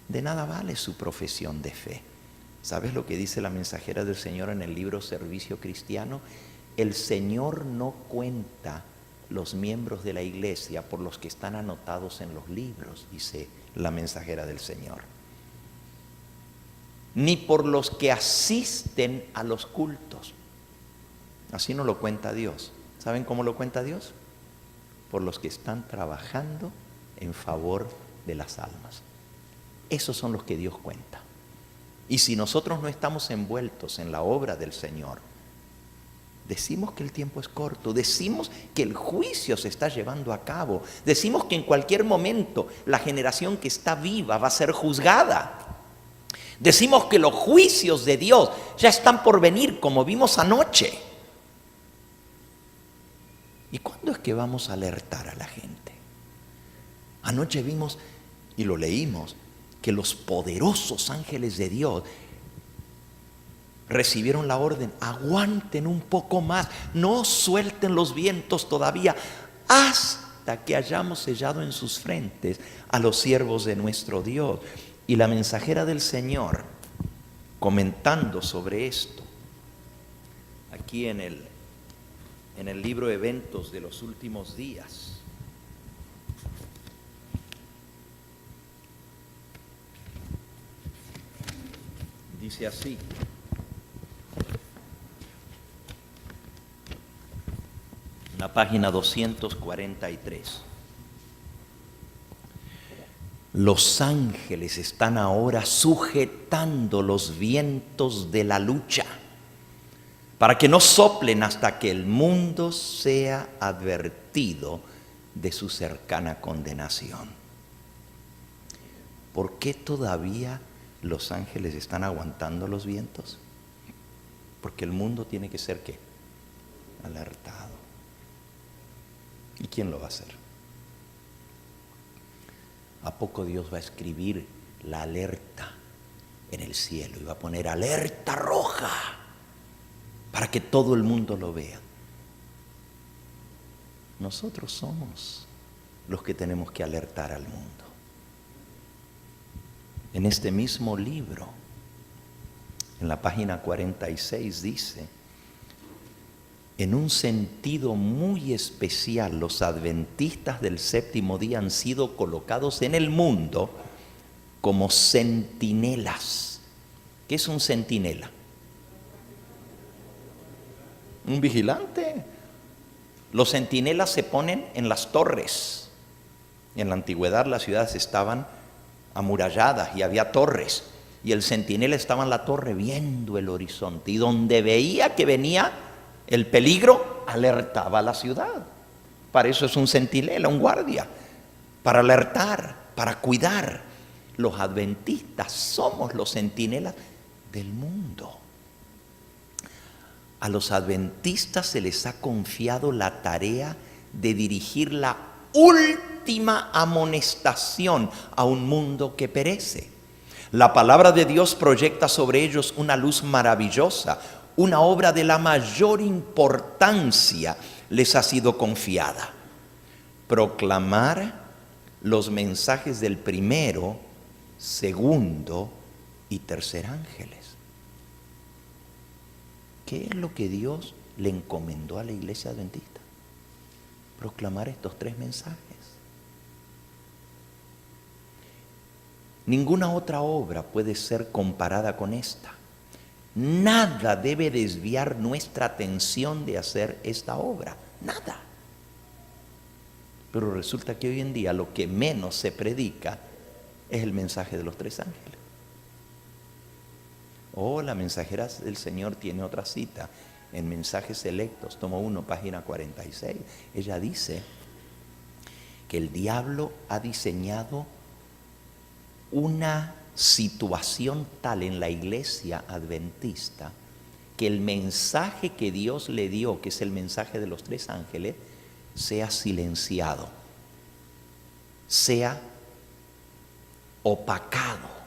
De nada vale su profesión de fe. ¿Sabes lo que dice la mensajera del Señor en el libro Servicio Cristiano? El Señor no cuenta los miembros de la iglesia por los que están anotados en los libros, dice la mensajera del Señor, ni por los que asisten a los cultos. Así no lo cuenta Dios. ¿Saben cómo lo cuenta Dios? Por los que están trabajando en favor de las almas. Esos son los que Dios cuenta. Y si nosotros no estamos envueltos en la obra del Señor, decimos que el tiempo es corto, decimos que el juicio se está llevando a cabo, decimos que en cualquier momento la generación que está viva va a ser juzgada. Decimos que los juicios de Dios ya están por venir, como vimos anoche. ¿Y cuándo es que vamos a alertar a la gente? Anoche vimos y lo leímos, que los poderosos ángeles de Dios recibieron la orden, aguanten un poco más, no suelten los vientos todavía, hasta que hayamos sellado en sus frentes a los siervos de nuestro Dios. Y la mensajera del Señor, comentando sobre esto, aquí en el libro Eventos de los Últimos Días, dice así: en la página 243. Los ángeles están ahora sujetando los vientos de la lucha para que no soplen hasta que el mundo sea advertido de su cercana condenación. ¿Por qué todavía los ángeles están aguantando los vientos? Porque el mundo tiene que ser ¿qué? Alertado. ¿Y quién lo va a hacer? ¿A poco Dios va a escribir la alerta en el cielo y va a poner alerta roja para que todo el mundo lo vea? Nosotros somos los que tenemos que alertar al mundo. En este mismo libro, en la página 46 dice: en un sentido muy especial, los adventistas del séptimo día han sido colocados en el mundo como centinelas. ¿Qué es un centinela? Un vigilante. Los centinelas se ponen en las torres. En la antigüedad las ciudades estaban amuralladas y había torres. Y el centinela estaba en la torre viendo el horizonte. Y donde veía que venía el peligro, alertaba a la ciudad. Para eso es un centinela, un guardia, para alertar, para cuidar. Los adventistas somos los centinelas del mundo. A los adventistas se les ha confiado la tarea de dirigir la última amonestación a un mundo que perece. La palabra de Dios proyecta sobre ellos una luz maravillosa. Una obra de la mayor importancia les ha sido confiada: proclamar los mensajes del primero, segundo y tercer ángeles. ¿Qué es lo que Dios le encomendó a la iglesia adventista? Proclamar estos 3 mensajes. Ninguna otra obra puede ser comparada con esta. Nada debe desviar nuestra atención de hacer esta obra. Nada. Pero resulta que hoy en día lo que menos se predica es el mensaje de los 3 ángeles. La mensajera del Señor tiene otra cita en Mensajes Selectos, tomo 1, página 46. Ella dice que el diablo ha diseñado una situación tal en la iglesia adventista que el mensaje que Dios le dio, que es el mensaje de los 3 ángeles, sea silenciado, sea opacado.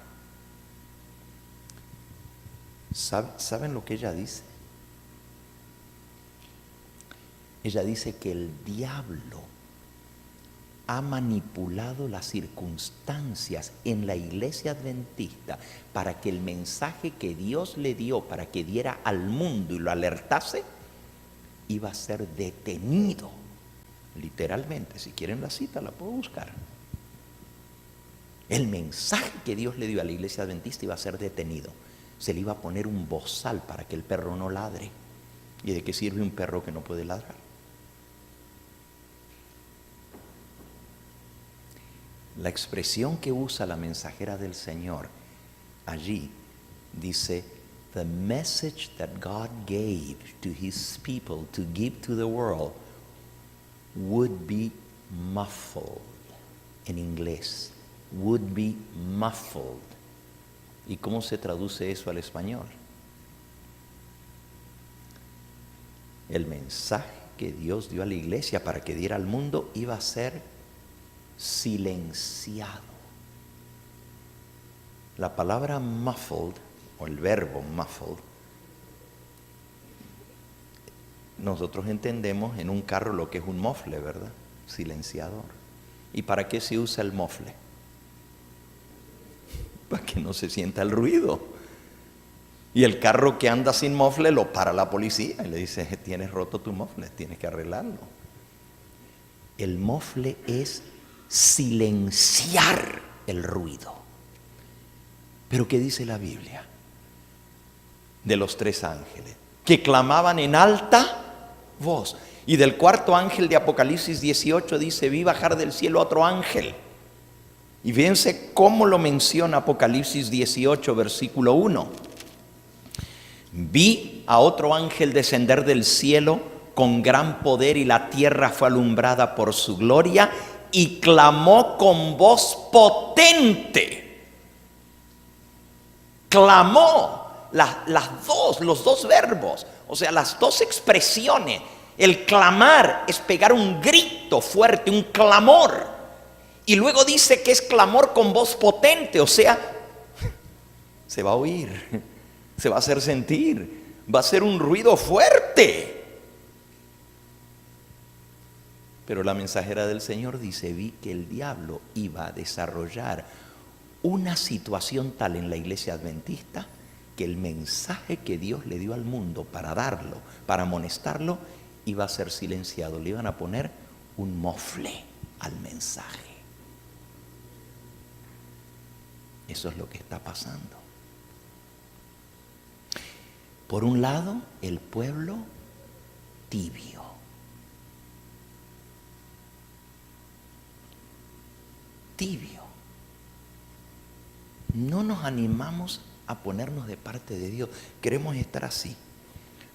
¿Saben lo que ella dice? Ella dice que el diablo ha manipulado las circunstancias en la iglesia adventista para que el mensaje que Dios le dio para que diera al mundo y lo alertase, iba a ser detenido. Literalmente, si quieren la cita la puedo buscar. El mensaje que Dios le dio a la iglesia adventista iba a ser detenido. Se le iba a poner un bozal para que el perro no ladre. ¿Y de qué sirve un perro que no puede ladrar? La expresión que usa la mensajera del Señor allí dice: the message that God gave to his people to give to the world would be muffled. En inglés, would be muffled. ¿Y cómo se traduce eso al español? El mensaje que Dios dio a la iglesia para que diera al mundo iba a ser silenciado. La palabra muffled, o el verbo muffled, nosotros entendemos en un carro lo que es un mofle, ¿verdad? Silenciador. ¿Y para qué se usa el mofle? Para que no se sienta el ruido. Y el carro que anda sin mofle lo para la policía y le dice: tienes roto tu mofle, tienes que arreglarlo. El mofle es silenciar el ruido. Pero ¿qué dice la Biblia de los 3 ángeles? Que clamaban en alta voz. Y del 4.º ángel de Apocalipsis 18 dice: vi bajar del cielo a otro ángel. Y fíjense cómo lo menciona Apocalipsis 18, versículo 1. Vi a otro ángel descender del cielo con gran poder, y la tierra fue alumbrada por su gloria, y clamó con voz potente. Clamó, los dos verbos, o sea, las 2 expresiones. El clamar es pegar un grito fuerte, un clamor. Y luego dice que es clamor con voz potente, o sea, se va a oír, se va a hacer sentir, va a ser un ruido fuerte. Pero la mensajera del Señor dice: vi que el diablo iba a desarrollar una situación tal en la iglesia adventista que el mensaje que Dios le dio al mundo para darlo, para amonestarlo, iba a ser silenciado. Le iban a poner un mofle al mensaje. Eso es lo que está pasando. Por un lado, el pueblo tibio. Tibio. No nos animamos a ponernos de parte de Dios. Queremos estar así,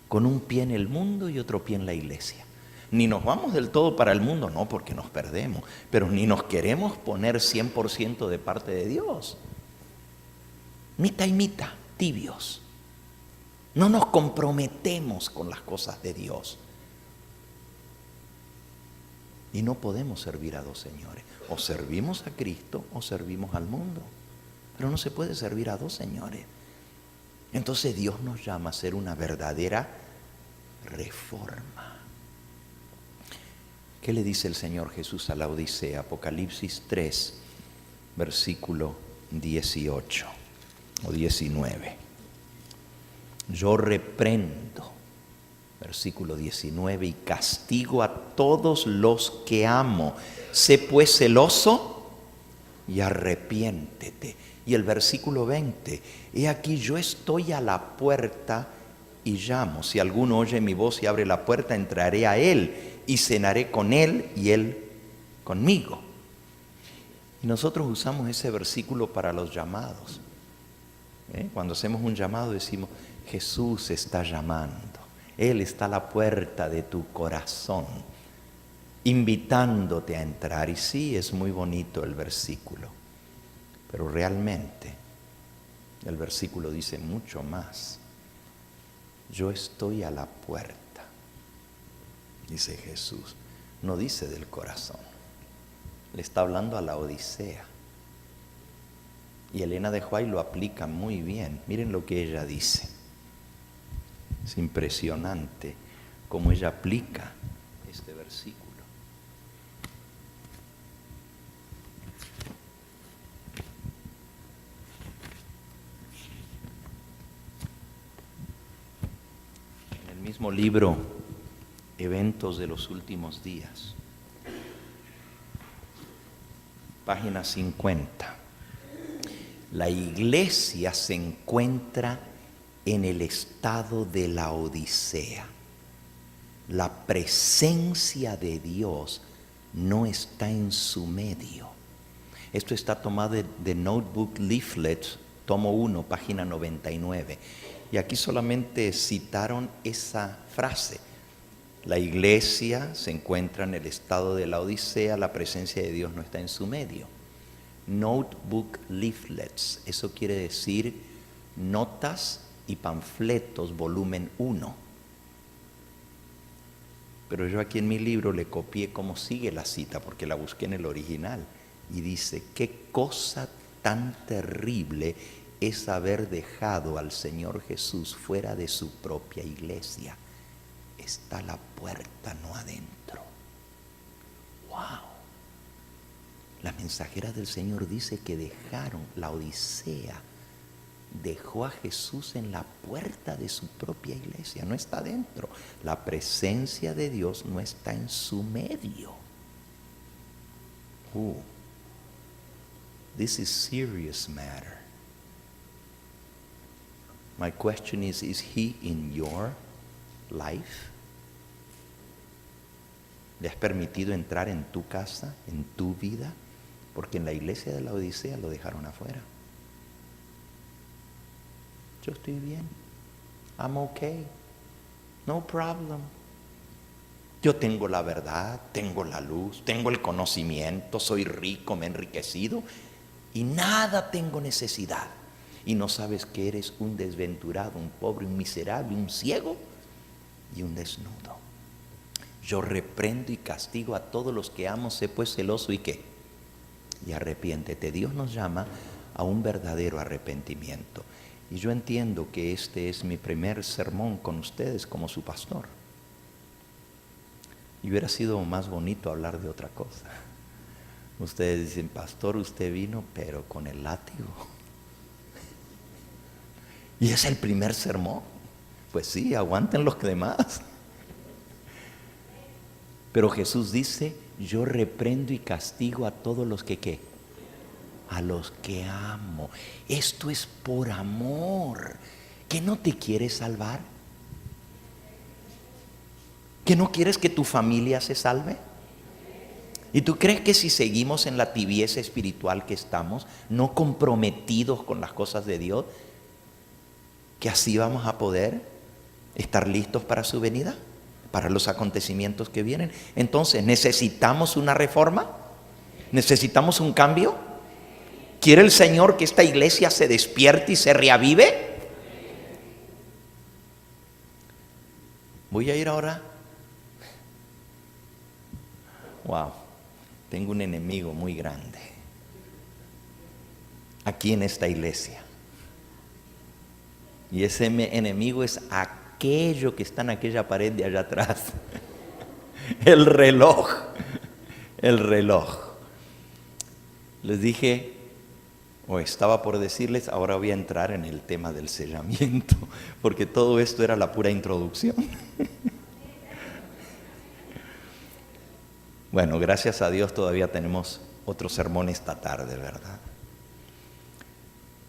con un pie en el mundo y otro pie en la iglesia. Ni nos vamos del todo para el mundo, no, porque nos perdemos, pero ni nos queremos poner 100% de parte de Dios. Mitad y mitad, tibios. No nos comprometemos con las cosas de Dios. Y no podemos servir a 2 señores. O servimos a Cristo o servimos al mundo. Pero no se puede servir a 2 señores. Entonces Dios nos llama a hacer una verdadera reforma. ¿Qué le dice el Señor Jesús a la Odisea? Apocalipsis 3, versículo 18. o 19. Yo reprendo, versículo 19, y castigo a todos los que amo. Sé pues celoso y arrepiéntete. Y el versículo 20, he aquí yo estoy a la puerta y llamo. Si alguno oye mi voz y abre la puerta, entraré a él y cenaré con él y él conmigo. Y nosotros usamos ese versículo para los llamados. Cuando hacemos un llamado decimos, Jesús está llamando. Él está a la puerta de tu corazón, invitándote a entrar. Y sí, es muy bonito el versículo, pero realmente el versículo dice mucho más. Yo estoy a la puerta, dice Jesús. No dice del corazón. Le está hablando a la Odisea. Y Elena de White lo aplica muy bien. Miren lo que ella dice. Es impresionante cómo ella aplica este versículo. En el mismo libro, Eventos de los Últimos Días, página 50. La iglesia se encuentra en el estado de la Odisea. La presencia de Dios no está en su medio. Esto está tomado de Notebook Leaflets, tomo 1, página 99. Y aquí solamente citaron esa frase. La iglesia se encuentra en el estado de la Odisea, la presencia de Dios no está en su medio. Notebook Leaflets, eso quiere decir notas y panfletos, volumen 1. Pero yo aquí en mi libro le copié cómo sigue la cita, porque la busqué en el original. Y dice, qué cosa tan terrible es haber dejado al Señor Jesús fuera de su propia iglesia. Está a la puerta, no adentro. ¡Wow! La mensajera del Señor dice que dejaron, la Odisea dejó a Jesús en la puerta de su propia iglesia, no está dentro. La presencia de Dios no está en su medio. This is serious matter. My question is he in your life? ¿Le has permitido entrar en tu casa, en tu vida? Porque en la iglesia de la Odisea lo dejaron afuera. Yo estoy bien. I'm okay. No problem. Yo tengo la verdad, tengo la luz, tengo el conocimiento, soy rico, me he enriquecido y nada tengo necesidad. Y no sabes que eres un desventurado, un pobre, un miserable, un ciego y un desnudo. Yo reprendo y castigo a todos los que amo, sé pues celoso y ¿qué? Y arrepiéntete. Dios nos llama a un verdadero arrepentimiento. Y yo entiendo que este es mi primer sermón con ustedes como su pastor. Y hubiera sido más bonito hablar de otra cosa. Ustedes dicen, pastor, usted vino, pero con el látigo. Y es el primer sermón. Pues sí, aguanten los demás. Pero Jesús dice, yo reprendo y castigo a todos los que ¿qué? A los que amo. Esto es por amor. ¿Que no te quieres salvar? ¿Que no quieres que tu familia se salve? ¿Y tú crees que si seguimos en la tibieza espiritual que estamos, no comprometidos con las cosas de Dios, que así vamos a poder estar listos para su venida? Para los acontecimientos que vienen. Entonces, ¿necesitamos una reforma? ¿Necesitamos un cambio? ¿Quiere el Señor que esta iglesia se despierte y se reavive? Voy a ir ahora. Wow, tengo un enemigo muy grande aquí en esta iglesia. Y ese enemigo es aquello que está en aquella pared de allá atrás. El reloj. El reloj. Les dije, O estaba por decirles, ahora voy a entrar en el tema del sellamiento, porque todo esto era la pura introducción. Bueno, gracias a Dios todavía tenemos otro sermón esta tarde, ¿verdad?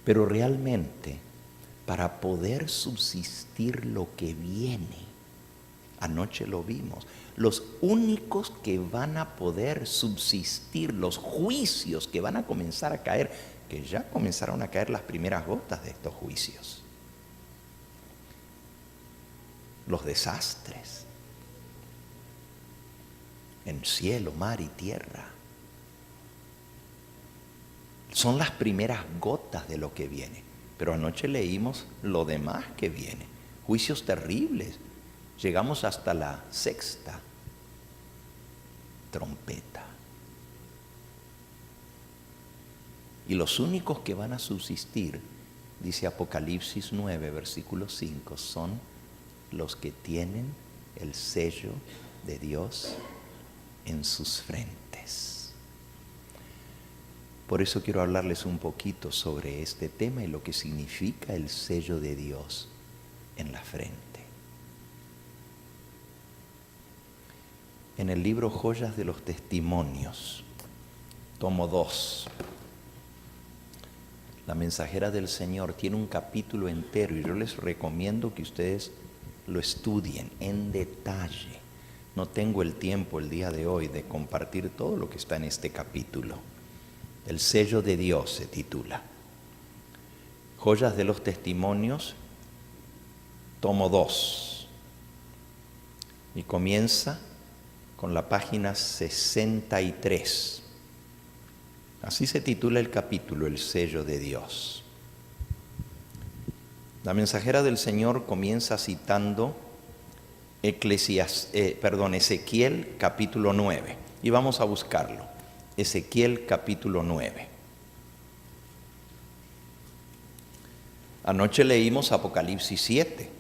Pero realmente, para poder subsistir lo que viene, anoche lo vimos, los únicos que van a poder subsistir, los juicios que van a comenzar a caer, que ya comenzaron a caer las primeras gotas de estos juicios, los desastres en cielo, mar y tierra, son las primeras gotas de lo que viene. Pero anoche leímos lo demás que viene, juicios terribles. Llegamos hasta la sexta trompeta. Y los únicos que van a subsistir, dice Apocalipsis 9, versículo 5, son los que tienen el sello de Dios en sus frentes. Por eso quiero hablarles un poquito sobre este tema y lo que significa el sello de Dios en la frente. En el libro Joyas de los Testimonios, tomo 2, la Mensajera del Señor tiene un capítulo entero y yo les recomiendo que ustedes lo estudien en detalle. No tengo el tiempo el día de hoy de compartir todo lo que está en este capítulo. El sello de Dios se titula. Joyas de los Testimonios, tomo 2. Y comienza con la página 63. Así se titula el capítulo, el sello de Dios. La Mensajera del Señor comienza citando Ezequiel capítulo 9. Y vamos a buscarlo. Ezequiel capítulo 9. Anoche leímos Apocalipsis 7.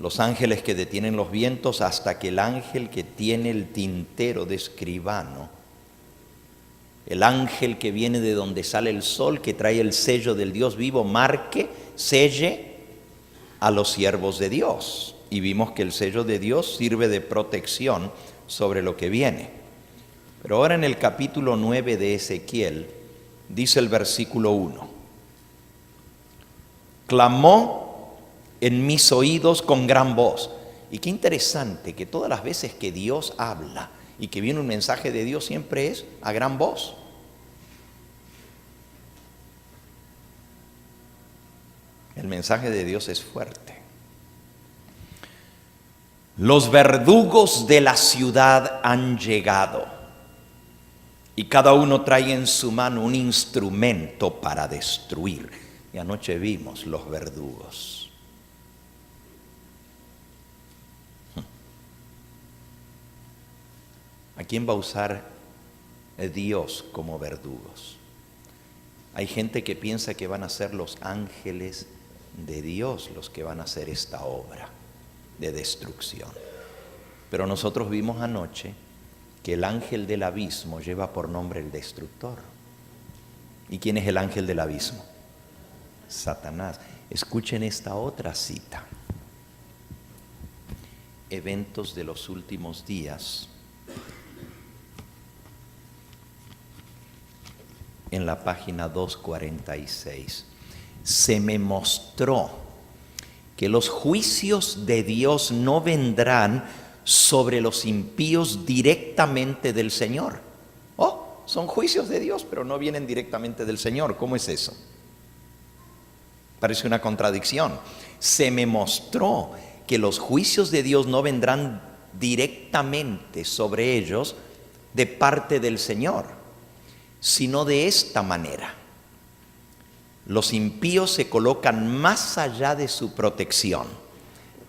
Los ángeles que detienen los vientos hasta que el ángel que tiene el tintero de escribano, el ángel que viene de donde sale el sol, que trae el sello del Dios vivo, marque, selle a los siervos de Dios. Y vimos que el sello de Dios sirve de protección sobre lo que viene. Pero ahora en el capítulo 9 de Ezequiel, dice el versículo 1. Clamó en mis oídos con gran voz. Y qué interesante que todas las veces que Dios habla y que viene un mensaje de Dios siempre es a gran voz. El mensaje de Dios es fuerte. Los verdugos de la ciudad han llegado y cada uno trae en su mano un instrumento para destruir. Y anoche vimos los verdugos. ¿A quién va a usar Dios como verdugos? Hay gente que piensa que van a ser los ángeles de Dios los que van a hacer esta obra de destrucción. Pero nosotros vimos anoche que el ángel del abismo lleva por nombre el destructor. ¿Y quién es el ángel del abismo? Satanás. Escuchen esta otra cita. Eventos de los últimos días. En la página 246. Se me mostró que los juicios de Dios no vendrán sobre los impíos directamente del Señor. Oh, son juicios de Dios, pero no vienen directamente del Señor. ¿Cómo es eso? Parece una contradicción. Se me mostró que los juicios de Dios no vendrán directamente sobre ellos de parte del Señor, sino de esta manera. Los impíos se colocan más allá de su protección.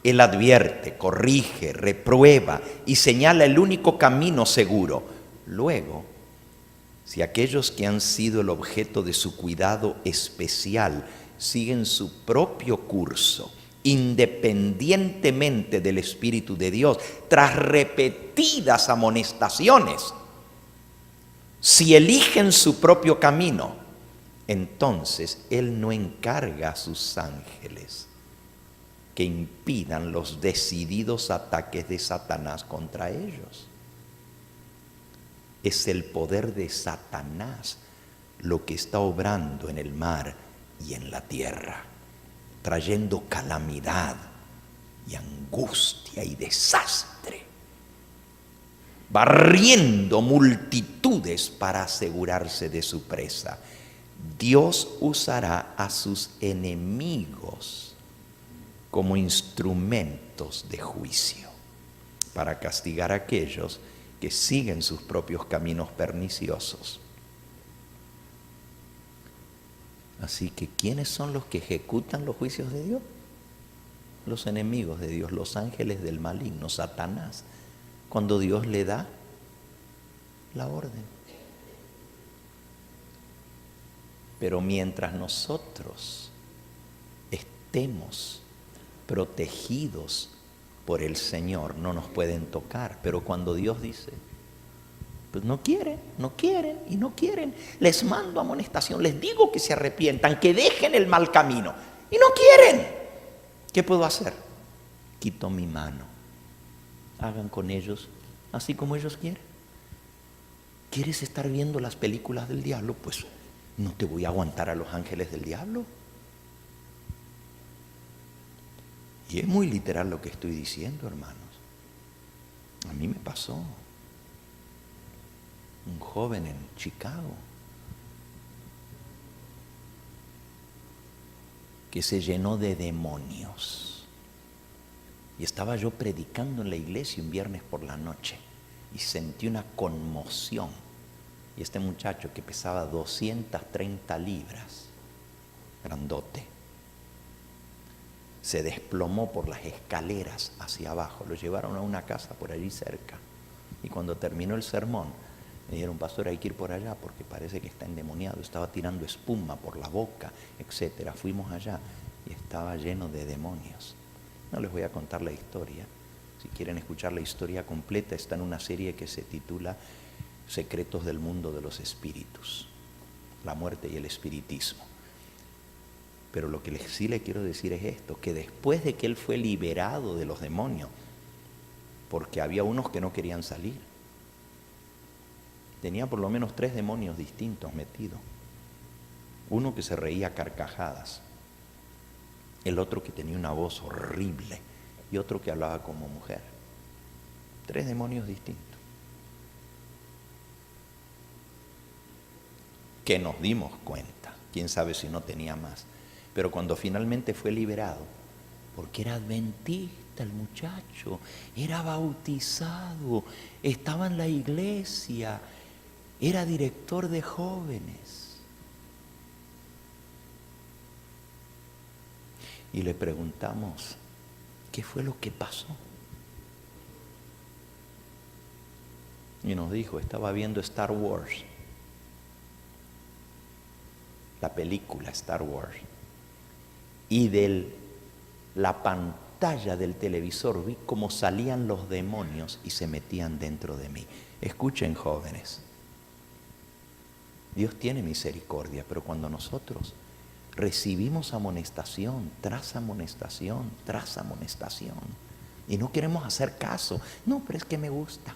Él advierte, corrige, reprueba y señala el único camino seguro. Luego, si aquellos que han sido el objeto de su cuidado especial siguen su propio curso, independientemente del Espíritu de Dios, tras repetidas amonestaciones, si eligen su propio camino, entonces Él no encarga a sus ángeles que impidan los decididos ataques de Satanás contra ellos. Es el poder de Satanás lo que está obrando en el mar y en la tierra, trayendo calamidad y angustia y desastre, barriendo multitudes para asegurarse de su presa. Dios usará a sus enemigos como instrumentos de juicio para castigar a aquellos que siguen sus propios caminos perniciosos. Así que, ¿quiénes son los que ejecutan los juicios de Dios? Los enemigos de Dios, los ángeles del maligno, Satanás, cuando Dios le da la orden. Pero mientras nosotros estemos protegidos por el Señor, no nos pueden tocar. Pero cuando Dios dice, pues no quieren y no quieren, les mando amonestación, les digo que se arrepientan, que dejen el mal camino, y no quieren, ¿qué puedo hacer? Quito mi mano, hagan con ellos así como ellos quieren. ¿Quieres estar viendo las películas del diablo? Pues no te voy a aguantar a los ángeles del diablo. Y es muy literal lo que estoy diciendo, hermanos. A mí me pasó. Un joven en Chicago que se llenó de demonios. Y estaba yo predicando en la iglesia un viernes por la noche y sentí una conmoción. Y este muchacho que pesaba 230 libras, grandote, se desplomó por las escaleras hacia abajo. Lo llevaron a una casa por allí cerca. Y cuando terminó el sermón, me dijeron, pastor, hay que ir por allá porque parece que está endemoniado. Estaba tirando espuma por la boca, etcétera. Fuimos allá y estaba lleno de demonios. No les voy a contar la historia. Si quieren escuchar la historia completa, está en una serie que se titula Secretos del Mundo de los Espíritus, la muerte y el espiritismo. Pero lo que sí le quiero decir es esto, que después de que él fue liberado de los demonios, porque había unos que no querían salir, tenía por lo menos 3 demonios distintos metidos. Uno que se reía a carcajadas, el otro que tenía una voz horrible y otro que hablaba como mujer. 3 demonios distintos. Que nos dimos cuenta, quién sabe si no tenía más. Pero cuando finalmente fue liberado, porque era adventista el muchacho, era bautizado, estaba en la iglesia, era director de jóvenes. Y le preguntamos, ¿qué fue lo que pasó? Y nos dijo, estaba viendo Star Wars, la película Star Wars, y de la pantalla del televisor vi cómo salían los demonios y se metían dentro de mí. Escuchen, jóvenes, Dios tiene misericordia, pero cuando nosotros recibimos amonestación tras amonestación tras amonestación y no queremos hacer caso, no, pero es que me gusta.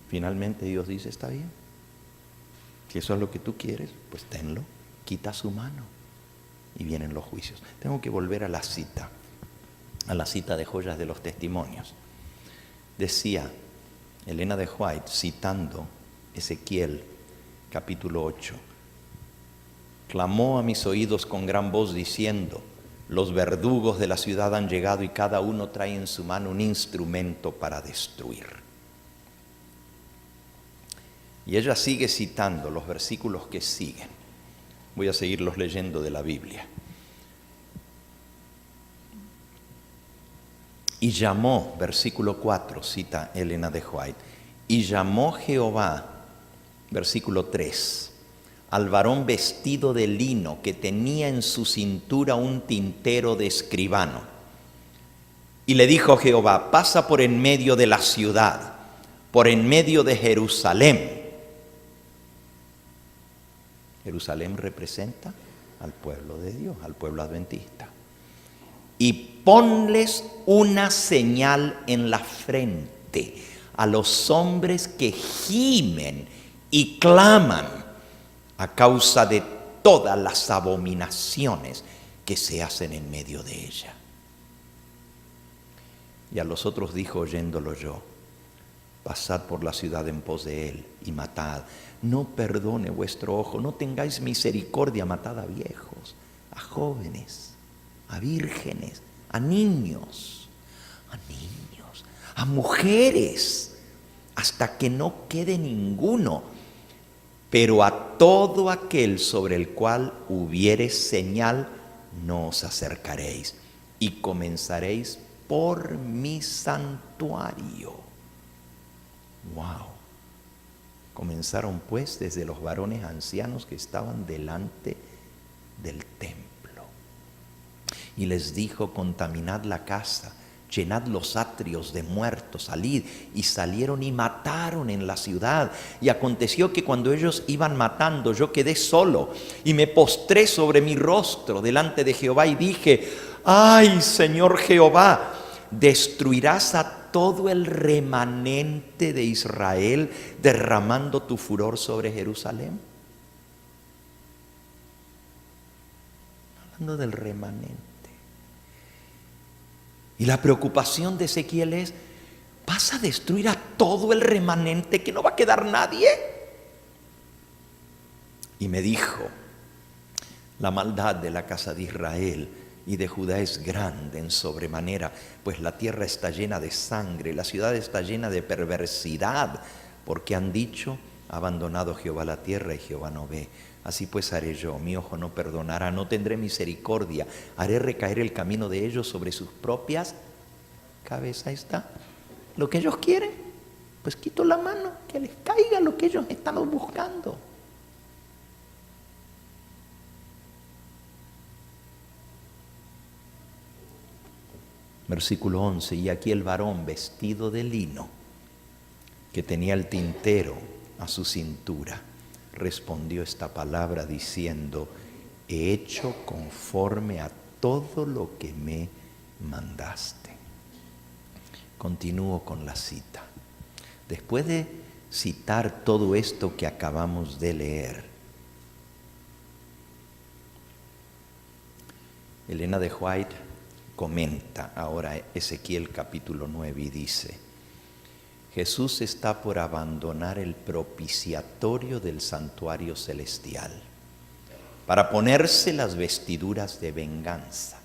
Finalmente Dios dice, está bien, si eso es lo que tú quieres, pues tenlo, quita su mano y vienen los juicios. Tengo que volver a la cita de Joyas de los Testimonios. Decía Elena de White, citando Ezequiel capítulo 8, clamó a mis oídos con gran voz diciendo, los verdugos de la ciudad han llegado y cada uno trae en su mano un instrumento para destruir. Y ella sigue citando los versículos que siguen. Voy a seguirlos leyendo de la Biblia. Y llamó, versículo 4, cita Elena de White, y llamó Jehová, versículo 3, al varón vestido de lino que tenía en su cintura un tintero de escribano. Y le dijo Jehová, pasa por en medio de la ciudad, por en medio de Jerusalén, Jerusalén representa al pueblo de Dios, al pueblo adventista. Y ponles una señal en la frente a los hombres que gimen y claman a causa de todas las abominaciones que se hacen en medio de ella. Y a los otros dijo, oyéndolo yo, pasad por la ciudad en pos de él y matad. No perdone vuestro ojo, no tengáis misericordia, matad a viejos, a jóvenes, a vírgenes, a niños, a mujeres, hasta que no quede ninguno. Pero a todo aquel sobre el cual hubiere señal, no os acercaréis, y comenzaréis por mi santuario. Wow. Comenzaron pues desde los varones ancianos que estaban delante del templo. Y les dijo, contaminad la casa, llenad los atrios de muertos, salid. Y salieron y mataron en la ciudad. Y aconteció que cuando ellos iban matando, yo quedé solo y me postré sobre mi rostro delante de Jehová y dije, ay, Señor Jehová, ¿destruirás a todo el remanente de Israel derramando tu furor sobre Jerusalén? Hablando del remanente. Y la preocupación de Ezequiel es, ¿vas a destruir a todo el remanente, que no va a quedar nadie? Y me dijo, la maldad de la casa de Israel y de Judá es grande en sobremanera, pues la tierra está llena de sangre, la ciudad está llena de perversidad, porque han dicho, ha abandonado Jehová la tierra y Jehová no ve. Así pues haré yo, mi ojo no perdonará, no tendré misericordia, haré recaer el camino de ellos sobre sus propias cabezas. Ahí está. Lo que ellos quieren, pues quito la mano, que les caiga lo que ellos están buscando. Versículo 11, y aquí el varón vestido de lino, que tenía el tintero a su cintura, respondió esta palabra diciendo, he hecho conforme a todo lo que me mandaste. Continúo con la cita. Después de citar todo esto que acabamos de leer, Elena de White comenta ahora Ezequiel capítulo 9 y dice, Jesús está por abandonar el propiciatorio del santuario celestial para ponerse las vestiduras de venganza.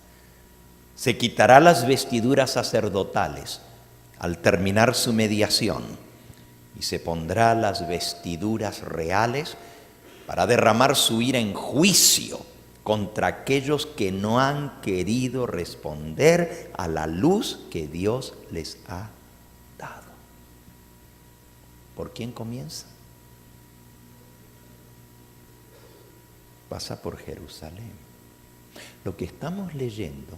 Se quitará las vestiduras sacerdotales al terminar su mediación y se pondrá las vestiduras reales para derramar su ira en juicio contra aquellos que no han querido responder a la luz que Dios les ha dado. ¿Por quién comienza? Pasa por Jerusalén. Lo que estamos leyendo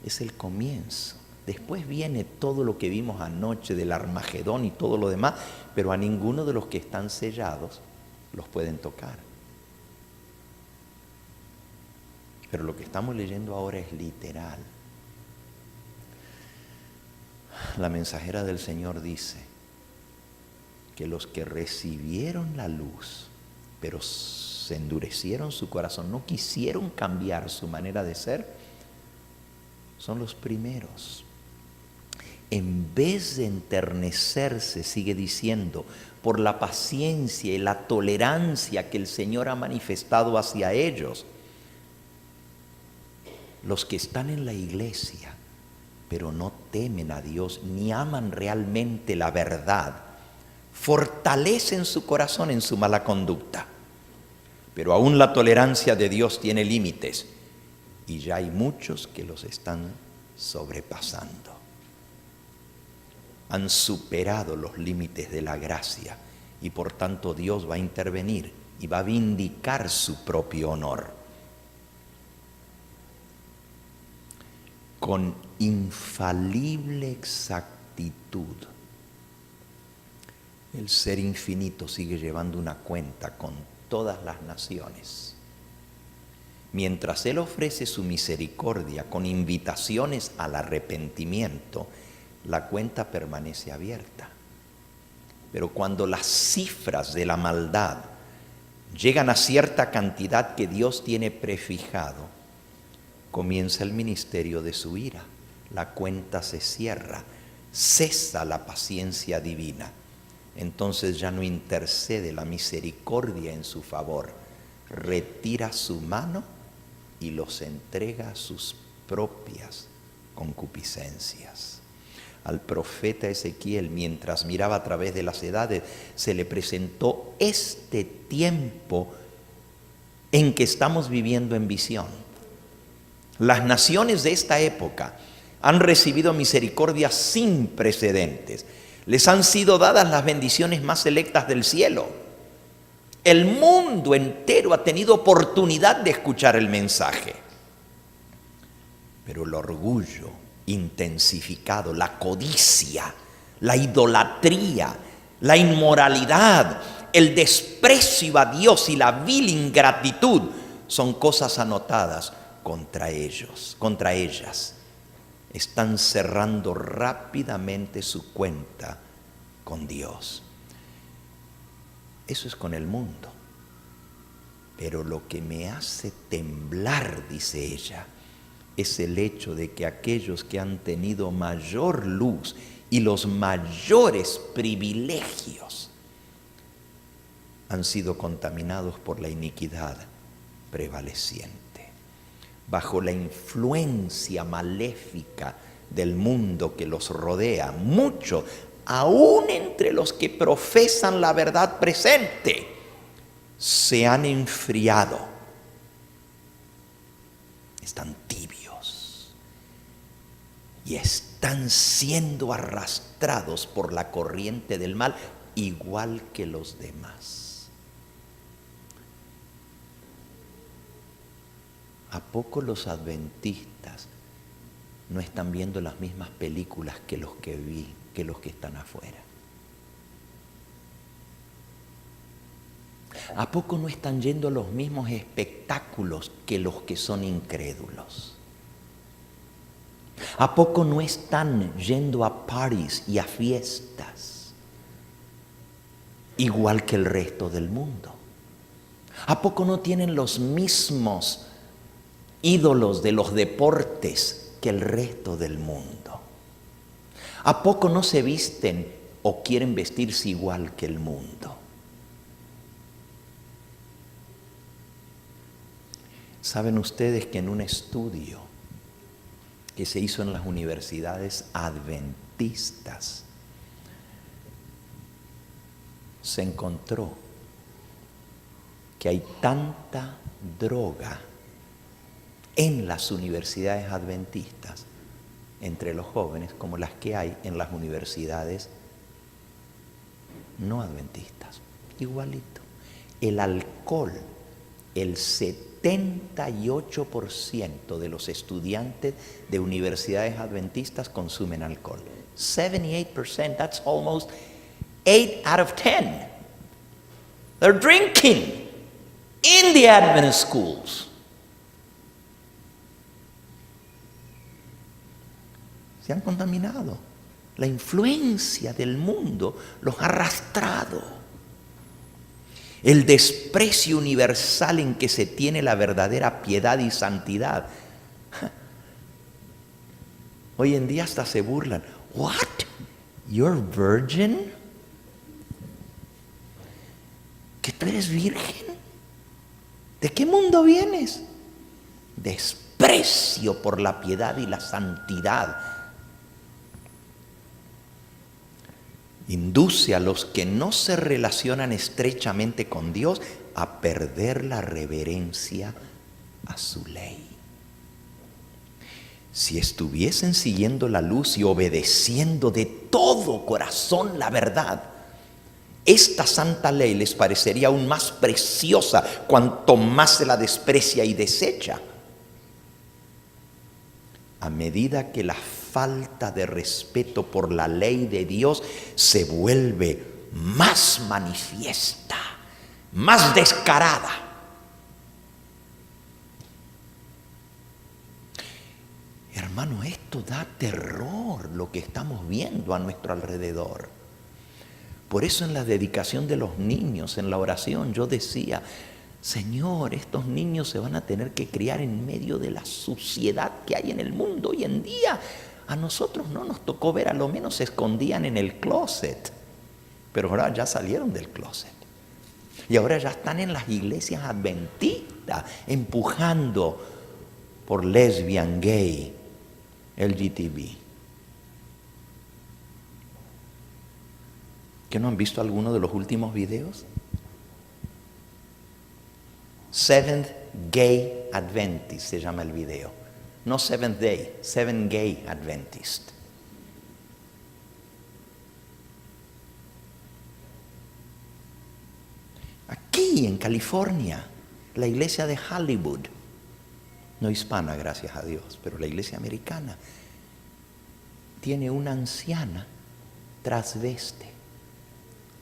es el comienzo. Después viene todo lo que vimos anoche del Armagedón y todo lo demás, pero a ninguno de los que están sellados los pueden tocar. Pero lo que estamos leyendo ahora es literal. La mensajera del Señor dice que los que recibieron la luz, pero se endurecieron su corazón, no quisieron cambiar su manera de ser, son los primeros. En vez de enternecerse, sigue diciendo, por la paciencia y la tolerancia que el Señor ha manifestado hacia ellos, los que están en la iglesia, pero no temen a Dios ni aman realmente la verdad, fortalecen su corazón en su mala conducta. Pero aún la tolerancia de Dios tiene límites y ya hay muchos que los están sobrepasando. Han superado los límites de la gracia y por tanto Dios va a intervenir y va a vindicar su propio honor. Con infalible exactitud, El Ser Infinito sigue llevando una cuenta con todas las naciones. Mientras Él ofrece su misericordia con invitaciones al arrepentimiento, la cuenta permanece abierta. Pero cuando las cifras de la maldad llegan a cierta cantidad que Dios tiene prefijado, comienza el ministerio de su ira. La cuenta se cierra, cesa la paciencia divina. Entonces ya no intercede la misericordia en su favor, retira su mano y los entrega a sus propias concupiscencias. Al profeta Ezequiel, mientras miraba a través de las edades, se le presentó este tiempo en que estamos viviendo en visión. Las naciones de esta época han recibido misericordia sin precedentes. Les han sido dadas las bendiciones más selectas del cielo. El mundo entero ha tenido oportunidad de escuchar el mensaje. Pero el orgullo intensificado, la codicia, la idolatría, la inmoralidad, el desprecio a Dios y la vil ingratitud son cosas anotadas contra ellos, contra ellas. Están cerrando rápidamente su cuenta con Dios. Eso es con el mundo. Pero lo que me hace temblar, dice ella, es el hecho de que aquellos que han tenido mayor luz y los mayores privilegios han sido contaminados por la iniquidad prevaleciente. Bajo la influencia maléfica del mundo que los rodea, muchos, aún entre los que profesan la verdad presente, se han enfriado. Están tibios y están siendo arrastrados por la corriente del mal, igual que los demás. ¿A poco los adventistas no están viendo las mismas películas que los que están afuera? ¿A poco no están yendo los mismos espectáculos que los que son incrédulos? ¿A poco no están yendo a parties y a fiestas igual que el resto del mundo? ¿A poco no tienen los mismos ídolos de los deportes que el resto del mundo? ¿A poco no se visten o quieren vestirse igual que el mundo? ¿Saben ustedes que en un estudio que se hizo en las universidades adventistas se encontró que hay tanta droga en las universidades adventistas entre los jóvenes como las que hay en las universidades no adventistas? Igualito. El alcohol, el 78% de los estudiantes de universidades adventistas consumen alcohol. 78%, that's almost 8 out of 10. They're drinking in the Adventist schools. Se han contaminado. La influencia del mundo los ha arrastrado. El desprecio universal en que se tiene la verdadera piedad y santidad. Hoy en día hasta se burlan. What? You're virgin? ¿Que tú eres virgen? ¿De qué mundo vienes? Desprecio por la piedad y la santidad induce a los que no se relacionan estrechamente con Dios a perder la reverencia a su ley. Si estuviesen siguiendo la luz y obedeciendo de todo corazón la verdad, esta santa ley les parecería aún más preciosa cuanto más se la desprecia y desecha. A medida que la falta de respeto por la ley de Dios se vuelve más manifiesta, más descarada. Hermano, esto da terror lo que estamos viendo a nuestro alrededor. Por eso en la dedicación de los niños, en la oración, yo decía, Señor, estos niños se van a tener que criar en medio de la suciedad que hay en el mundo hoy en día. A nosotros no nos tocó ver, a lo menos se escondían en el closet, pero ahora ya salieron del closet. Y ahora ya están en las iglesias adventistas, empujando por lesbian, gay, LGTB. ¿Que no han visto alguno de los últimos videos? Seventh Gay Adventist se llama el video. No Seventh Day, Seven Gay Adventist. Aquí en California, la iglesia de Hollywood, no hispana, gracias a Dios, pero la iglesia americana, tiene una anciana transveste.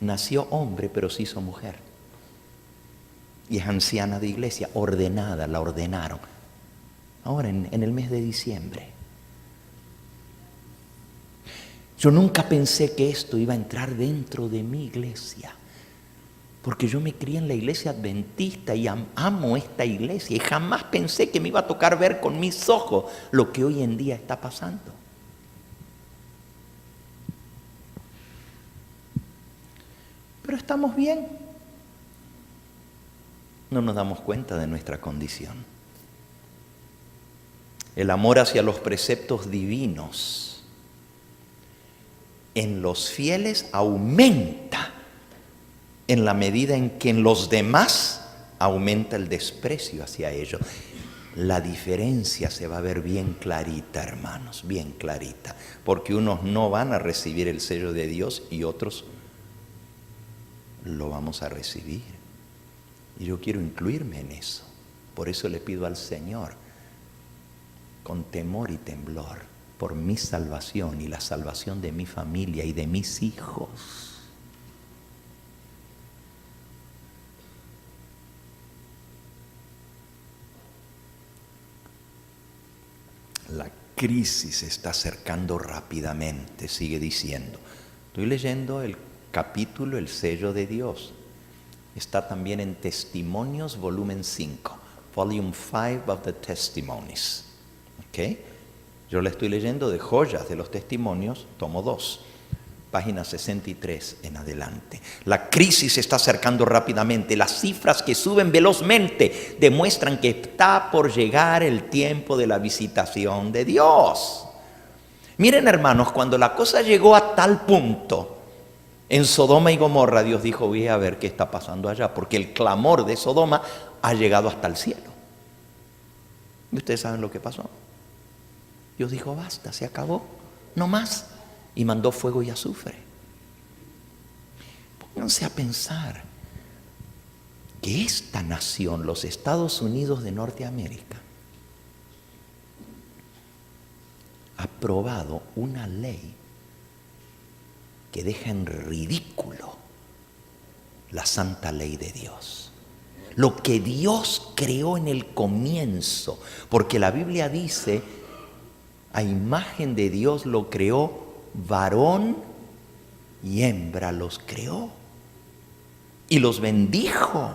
Nació hombre, pero se hizo mujer. Y es anciana de iglesia, ordenada, la ordenaron. Ahora, en el mes de diciembre. Yo nunca pensé que esto iba a entrar dentro de mi iglesia. Porque yo me crié en la iglesia adventista y amo esta iglesia. Y jamás pensé que me iba a tocar ver con mis ojos lo que hoy en día está pasando. Pero estamos bien. No nos damos cuenta de nuestra condición. El amor hacia los preceptos divinos en los fieles aumenta en la medida en que en los demás aumenta el desprecio hacia ellos. La diferencia se va a ver bien clarita, hermanos, bien clarita, porque unos no van a recibir el sello de Dios y otros lo vamos a recibir. Y yo quiero incluirme en eso. Por eso le pido al Señor, con temor y temblor, por mi salvación y la salvación de mi familia y de mis hijos. La crisis se está acercando rápidamente, sigue diciendo. Estoy leyendo el capítulo El sello de Dios. Está también en Testimonios, volumen 5, volume 5 of the Testimonies. ¿Okay? Yo le estoy leyendo de Joyas de los Testimonios, tomo 2, página 63 en adelante. La crisis se está acercando rápidamente. Las cifras que suben velozmente demuestran que está por llegar el tiempo de la visitación de Dios. Miren, hermanos, cuando la cosa llegó a tal punto, en Sodoma y Gomorra, Dios dijo, voy a ver qué está pasando allá, porque el clamor de Sodoma ha llegado hasta el cielo. ¿Y ustedes saben lo que pasó? Dios dijo, basta, se acabó, no más. Y mandó fuego y azufre. Pónganse a pensar que esta nación, los Estados Unidos de Norteamérica, ha aprobado una ley que deja en ridículo la santa ley de Dios. Lo que Dios creó en el comienzo, porque la Biblia dice, a imagen de Dios lo creó, varón y hembra los creó. Y los bendijo.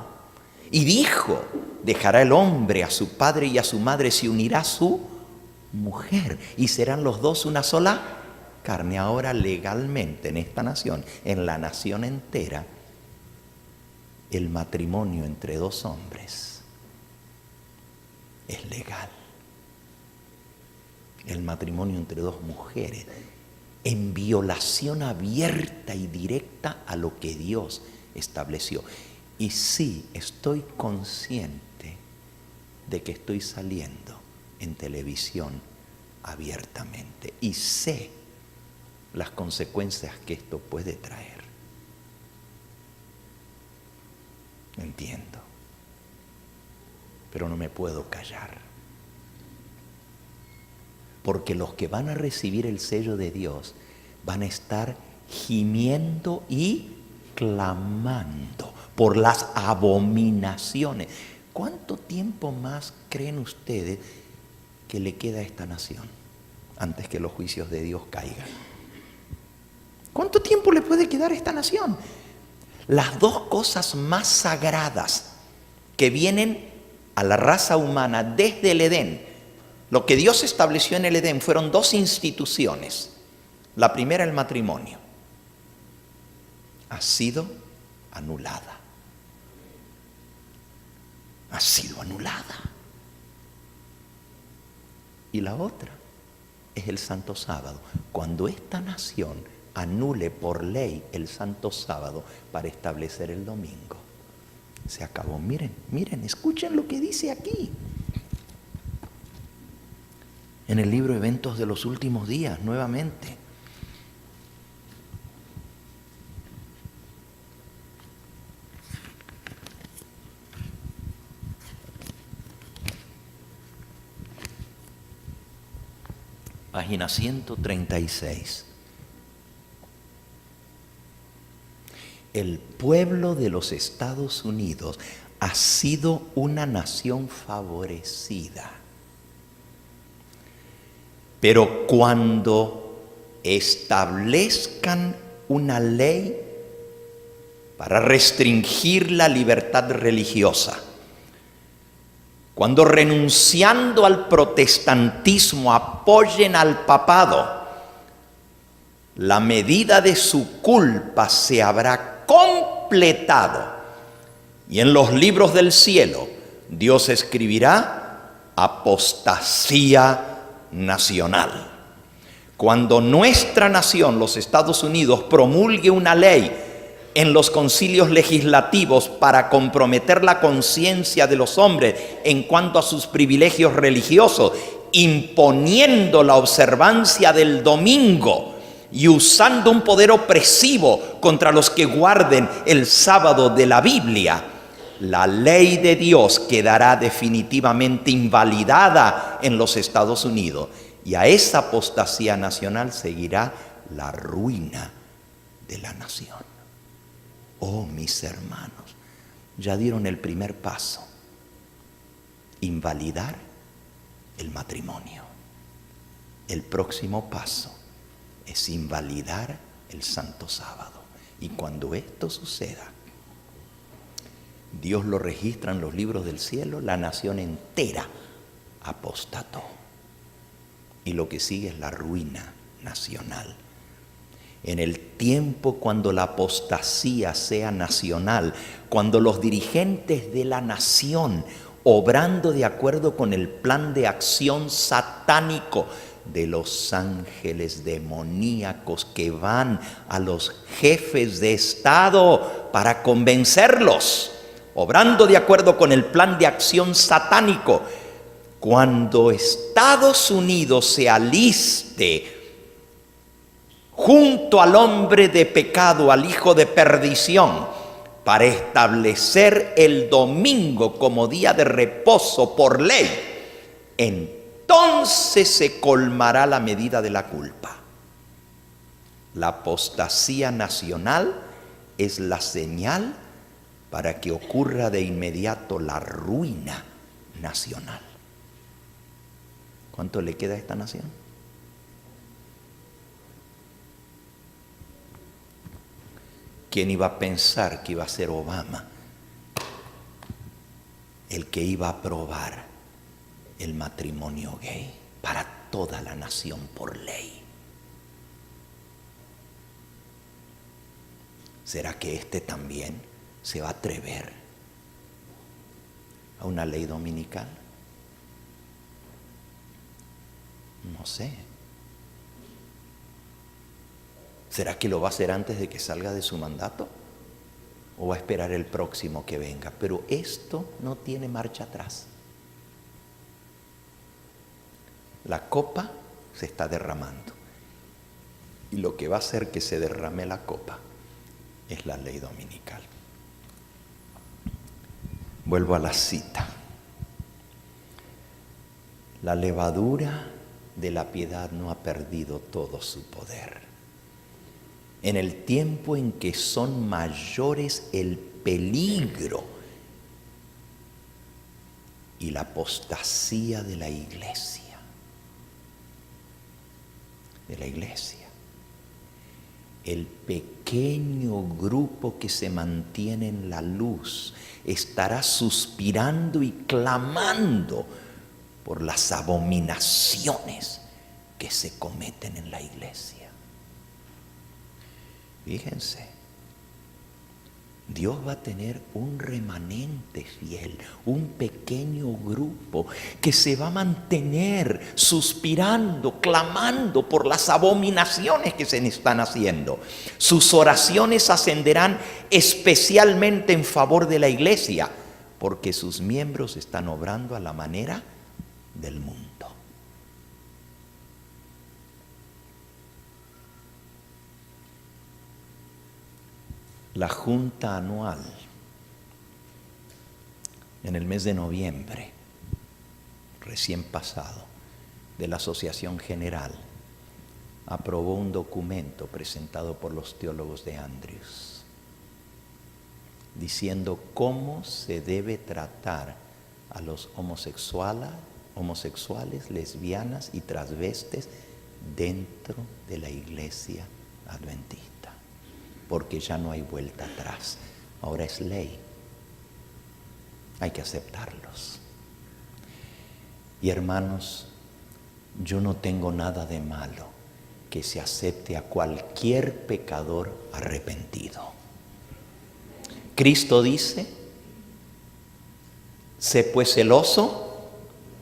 Y dijo, dejará el hombre a su padre y a su madre, se unirá a su mujer, y serán los dos una sola carne. Ahora legalmente en esta nación, en la nación entera, el matrimonio entre dos hombres es legal. El matrimonio entre dos mujeres, en violación abierta y directa a lo que Dios estableció. Y sí, estoy consciente de que estoy saliendo en televisión abiertamente y sé las consecuencias que esto puede traer. Entiendo, pero no me puedo callar, porque los que van a recibir el sello de Dios van a estar gimiendo y clamando por las abominaciones. ¿Cuánto tiempo más creen ustedes que le queda a esta nación antes que los juicios de Dios caigan? ¿Cuánto tiempo le puede quedar a esta nación? Las dos cosas más sagradas que vienen a la raza humana desde el Edén, lo que Dios estableció en el Edén, fueron dos instituciones. La primera, el matrimonio, ha sido anulada. Ha sido anulada. Y la otra es el Santo Sábado. Cuando esta nación anule por ley el Santo Sábado para establecer el domingo, se acabó. Miren, escuchen lo que dice aquí. En el libro Eventos de los Últimos Días, nuevamente. Página 136. El pueblo de los Estados Unidos ha sido una nación favorecida. Pero cuando establezcan una ley para restringir la libertad religiosa, cuando renunciando al protestantismo apoyen al papado, la medida de su culpa se habrá completado. Y en los libros del cielo, Dios escribirá apostasía nacional. Cuando nuestra nación, los Estados Unidos, promulgue una ley en los concilios legislativos para comprometer la conciencia de los hombres en cuanto a sus privilegios religiosos, imponiendo la observancia del domingo y usando un poder opresivo contra los que guarden el sábado de la Biblia, la ley de Dios quedará definitivamente invalidada en los Estados Unidos, y a esa apostasía nacional seguirá la ruina de la nación. Oh, mis hermanos, ya dieron el primer paso: invalidar el matrimonio. El próximo paso es invalidar el Santo Sábado. Y cuando esto suceda, Dios lo registra en los libros del cielo, la nación entera apostató. Y lo que sigue es la ruina nacional. En el tiempo cuando la apostasía sea nacional, cuando los dirigentes de la nación, obrando de acuerdo con el plan de acción satánico de los ángeles demoníacos que van a los jefes de Estado para convencerlos, obrando de acuerdo con el plan de acción satánico, cuando Estados Unidos se aliste junto al hombre de pecado, al hijo de perdición, para establecer el domingo como día de reposo por ley, entonces se colmará la medida de la culpa. La apostasía nacional es la señal para que ocurra de inmediato la ruina nacional. ¿Cuánto le queda a esta nación? ¿Quién iba a pensar que iba a ser Obama el que iba a aprobar el matrimonio gay para toda la nación por ley? ¿Será que este también se va a atrever a una ley dominical? No sé. ¿Será que lo va a hacer antes de que salga de su mandato? ¿O va a esperar el próximo que venga? Pero esto no tiene marcha atrás. La copa se está derramando. Y lo que va a hacer que se derrame la copa es la ley dominical. Vuelvo a la cita. La levadura de la piedad no ha perdido todo su poder. en el tiempo en que son mayores el peligro y la apostasía de la iglesia. El pequeño grupo que se mantiene en la luz estará suspirando y clamando por las abominaciones que se cometen en la iglesia. Fíjense, Dios va a tener un remanente fiel, un pequeño grupo que se va a mantener suspirando, clamando por las abominaciones que se están haciendo. Sus oraciones ascenderán especialmente en favor de la iglesia, porque sus miembros están obrando a la manera del mundo. La junta anual en el mes de noviembre, recién pasado, de la Asociación General, aprobó un documento presentado por los teólogos de Andrews, diciendo cómo se debe tratar a los homosexuales, lesbianas y transvestes dentro de la iglesia adventista. Porque ya no hay vuelta atrás, ahora es ley, hay que aceptarlos. Y hermanos, yo no tengo nada de malo que se acepte a cualquier pecador arrepentido. Cristo dice, sé pues celoso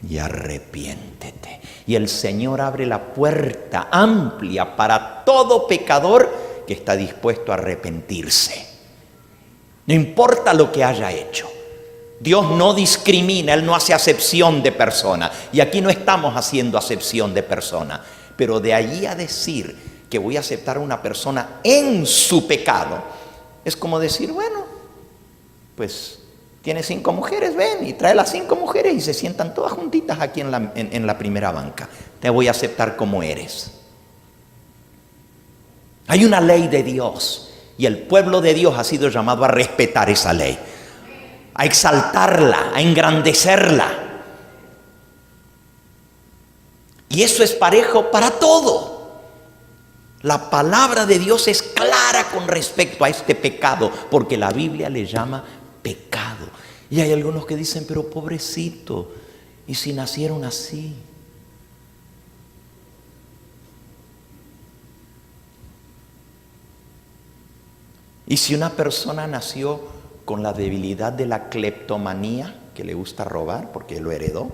y arrepiéntete. Y el Señor abre la puerta amplia para todo pecador que está dispuesto a arrepentirse. No importa lo que haya hecho. Dios no discrimina, Él no hace acepción de persona. Y aquí no estamos haciendo acepción de persona. Pero de allí a decir que voy a aceptar a una persona en su pecado, es como decir, bueno, pues tiene 5 mujeres, ven y trae las 5 mujeres y se sientan todas juntitas aquí en la primera banca. Te voy a aceptar como eres. Hay una ley de Dios y el pueblo de Dios ha sido llamado a respetar esa ley, a exaltarla, a engrandecerla. Y eso es parejo para todo. La palabra de Dios es clara con respecto a este pecado, porque la Biblia le llama pecado. Y hay algunos que dicen, pero pobrecito, ¿y si nacieron así? Y si una persona nació con la debilidad de la cleptomanía, que le gusta robar porque lo heredó,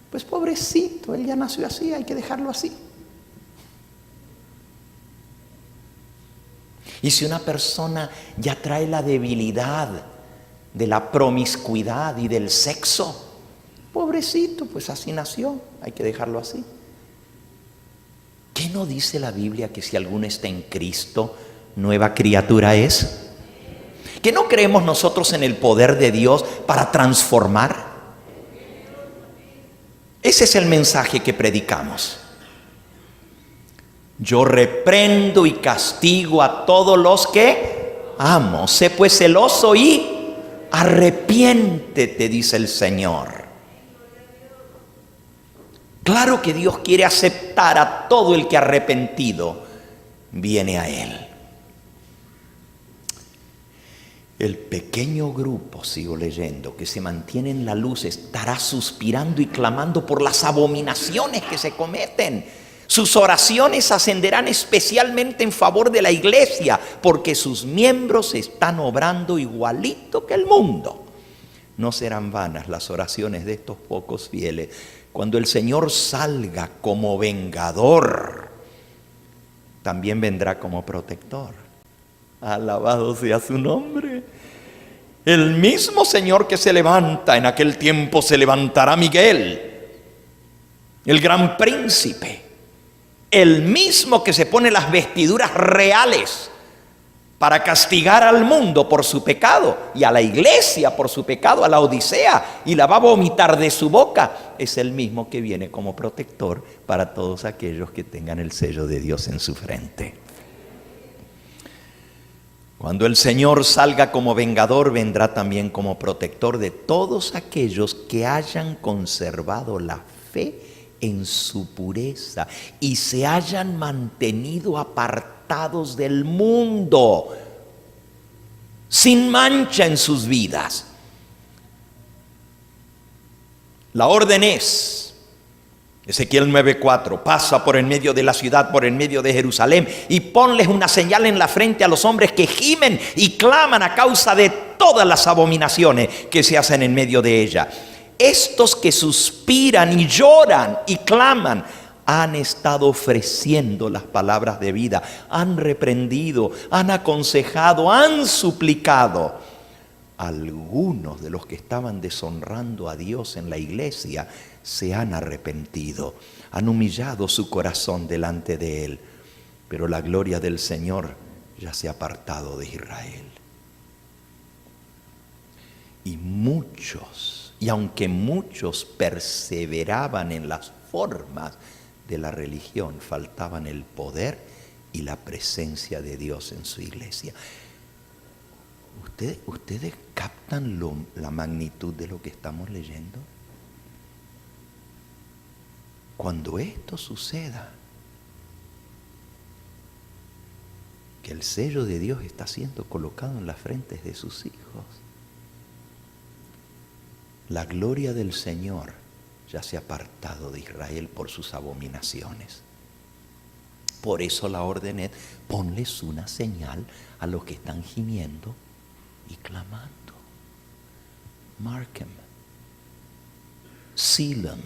pues pobrecito, él ya nació así, hay que dejarlo así. Y si una persona ya trae la debilidad de la promiscuidad y del sexo, pobrecito, pues así nació, hay que dejarlo así. ¿Qué no dice la Biblia que si alguno está en Cristo, nueva criatura es? ¿Que no creemos nosotros en el poder de Dios para transformar? Ese es el mensaje que predicamos. Yo reprendo y castigo a todos los que amo. Sé pues celoso y arrepiéntete, dice el Señor. Claro que Dios quiere aceptar a todo el que arrepentido viene a Él. El pequeño grupo, sigo leyendo, que se mantiene en la luz estará suspirando y clamando por las abominaciones que se cometen. Sus oraciones ascenderán especialmente en favor de la iglesia, porque sus miembros están obrando igualito que el mundo. No serán vanas las oraciones de estos pocos fieles. Cuando el Señor salga como vengador, también vendrá como protector. Alabado sea su nombre. El mismo Señor que se levanta en aquel tiempo, se levantará Miguel, el gran príncipe. El mismo que se pone las vestiduras reales para castigar al mundo por su pecado y a la iglesia por su pecado, a la Odisea, y la va a vomitar de su boca, es el mismo que viene como protector para todos aquellos que tengan el sello de Dios en su frente. Cuando el Señor salga como vengador, vendrá también como protector de todos aquellos que hayan conservado la fe en su pureza y se hayan mantenido apartados del mundo, sin mancha en sus vidas. La orden es, Ezequiel 9:4, pasa por en medio de la ciudad, por en medio de Jerusalén, y ponles una señal en la frente a los hombres que gimen y claman a causa de todas las abominaciones que se hacen en medio de ella. Estos que suspiran y lloran y claman han estado ofreciendo las palabras de vida, han reprendido, han aconsejado, han suplicado. Algunos de los que estaban deshonrando a Dios en la iglesia se han arrepentido, han humillado su corazón delante de Él, pero la gloria del Señor ya se ha apartado de Israel. Y aunque muchos perseveraban en las formas de la religión, faltaban el poder y la presencia de Dios en su iglesia. ¿Ustedes captan la magnitud de lo que estamos leyendo? Cuando esto suceda, que el sello de Dios está siendo colocado en las frentes de sus hijos, la gloria del Señor ya se ha apartado de Israel por sus abominaciones. Por eso la orden es: ponles una señal a los que están gimiendo y clamando. Mark them, seal them.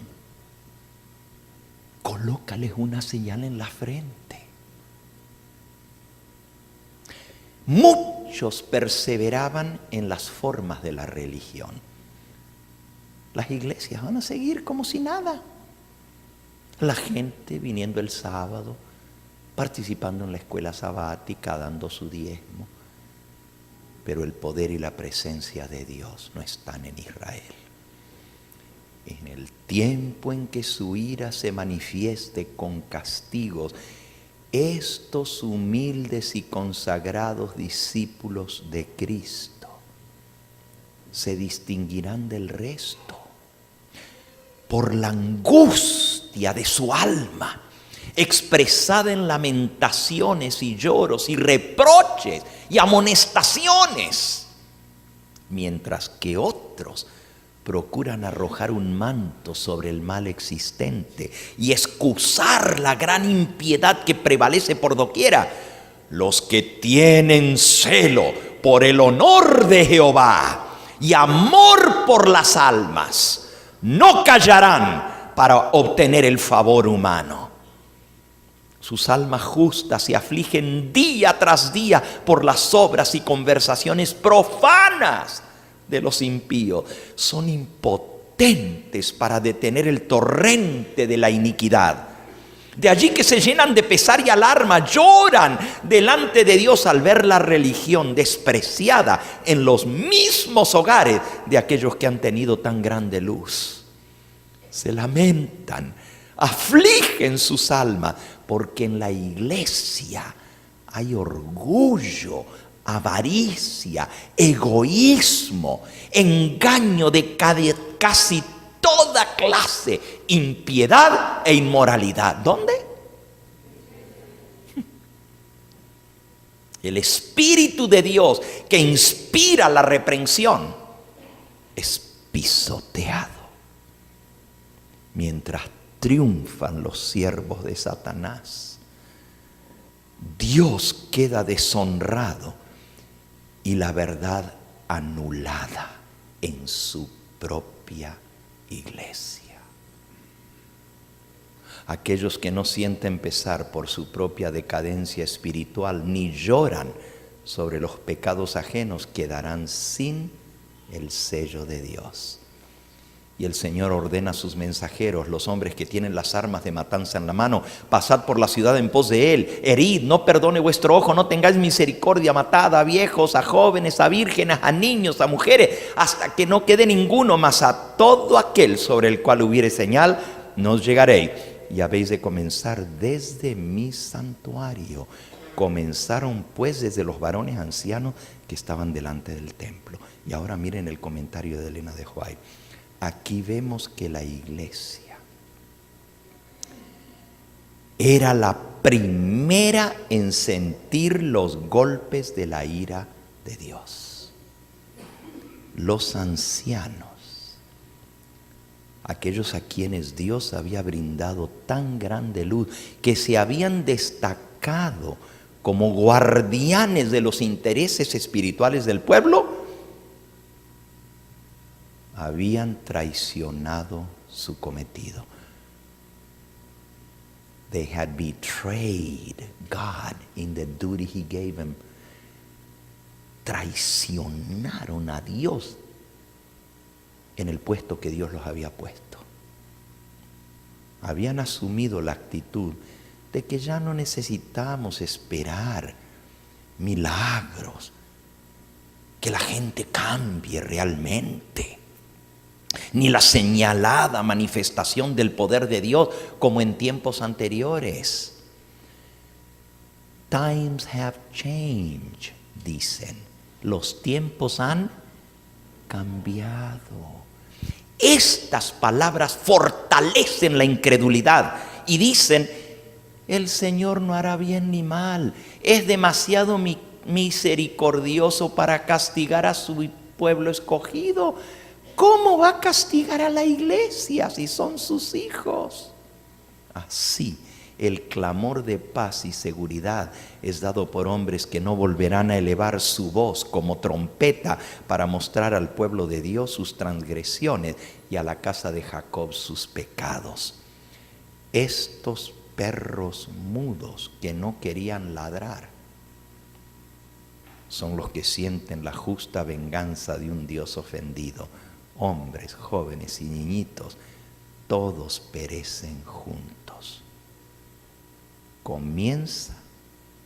Colócales una señal en la frente. Muchos perseveraban en las formas de la religión. Las iglesias van a seguir como si nada. La gente viniendo el sábado, participando en la escuela sabática, dando su diezmo. Pero el poder y la presencia de Dios no están en Israel. En el tiempo en que su ira se manifieste con castigos, estos humildes y consagrados discípulos de Cristo se distinguirán del resto por la angustia de su alma, expresada en lamentaciones y lloros y reproches y amonestaciones, mientras que otros procuran arrojar un manto sobre el mal existente y excusar la gran impiedad que prevalece por doquiera. Los que tienen celo por el honor de Jehová y amor por las almas no callarán para obtener el favor humano. Sus almas justas se afligen día tras día por las obras y conversaciones profanas de los impíos. Son impotentes para detener el torrente de la iniquidad. De allí que se llenan de pesar y alarma, lloran delante de Dios al ver la religión despreciada en los mismos hogares de aquellos que han tenido tan grande luz. Se lamentan, afligen sus almas, porque en la iglesia hay orgullo, avaricia, egoísmo, engaño de casi toda clase, impiedad e inmoralidad. ¿Dónde? El Espíritu de Dios que inspira la reprensión es pisoteado mientras triunfan los siervos de Satanás. Dios queda deshonrado y la verdad anulada en su propia iglesia. Aquellos que no sienten pesar por su propia decadencia espiritual ni lloran sobre los pecados ajenos quedarán sin el sello de Dios. Y el Señor ordena a sus mensajeros, los hombres que tienen las armas de matanza en la mano: pasad por la ciudad en pos de él, herid, no perdone vuestro ojo, no tengáis misericordia, matad a viejos, a jóvenes, a vírgenes, a niños, a mujeres, hasta que no quede ninguno, mas a todo aquel sobre el cual hubiere señal, no os llegaréis. Y habéis de comenzar desde mi santuario. Comenzaron pues desde los varones ancianos que estaban delante del templo. Y ahora miren el comentario de Elena de White. Aquí vemos que la iglesia era la primera en sentir los golpes de la ira de Dios. Los ancianos, aquellos a quienes Dios había brindado tan grande luz, que se habían destacado como guardianes de los intereses espirituales del pueblo, habían traicionado su cometido. They had betrayed God in the duty He gave them. Traicionaron a Dios en el puesto que Dios los había puesto. Habían asumido la actitud de que ya no necesitamos esperar milagros, que la gente cambie realmente, ni la señalada manifestación del poder de Dios como en tiempos anteriores. Times have changed, dicen. Los tiempos han cambiado. Estas palabras fortalecen la incredulidad y dicen: el Señor no hará bien ni mal, es demasiado misericordioso para castigar a su pueblo escogido. ¿Cómo va a castigar a la iglesia si son sus hijos? Así, el clamor de paz y seguridad es dado por hombres que no volverán a elevar su voz como trompeta para mostrar al pueblo de Dios sus transgresiones y a la casa de Jacob sus pecados. Estos perros mudos que no querían ladrar son los que sienten la justa venganza de un Dios ofendido. Hombres, jóvenes y niñitos, todos perecen juntos. Comienza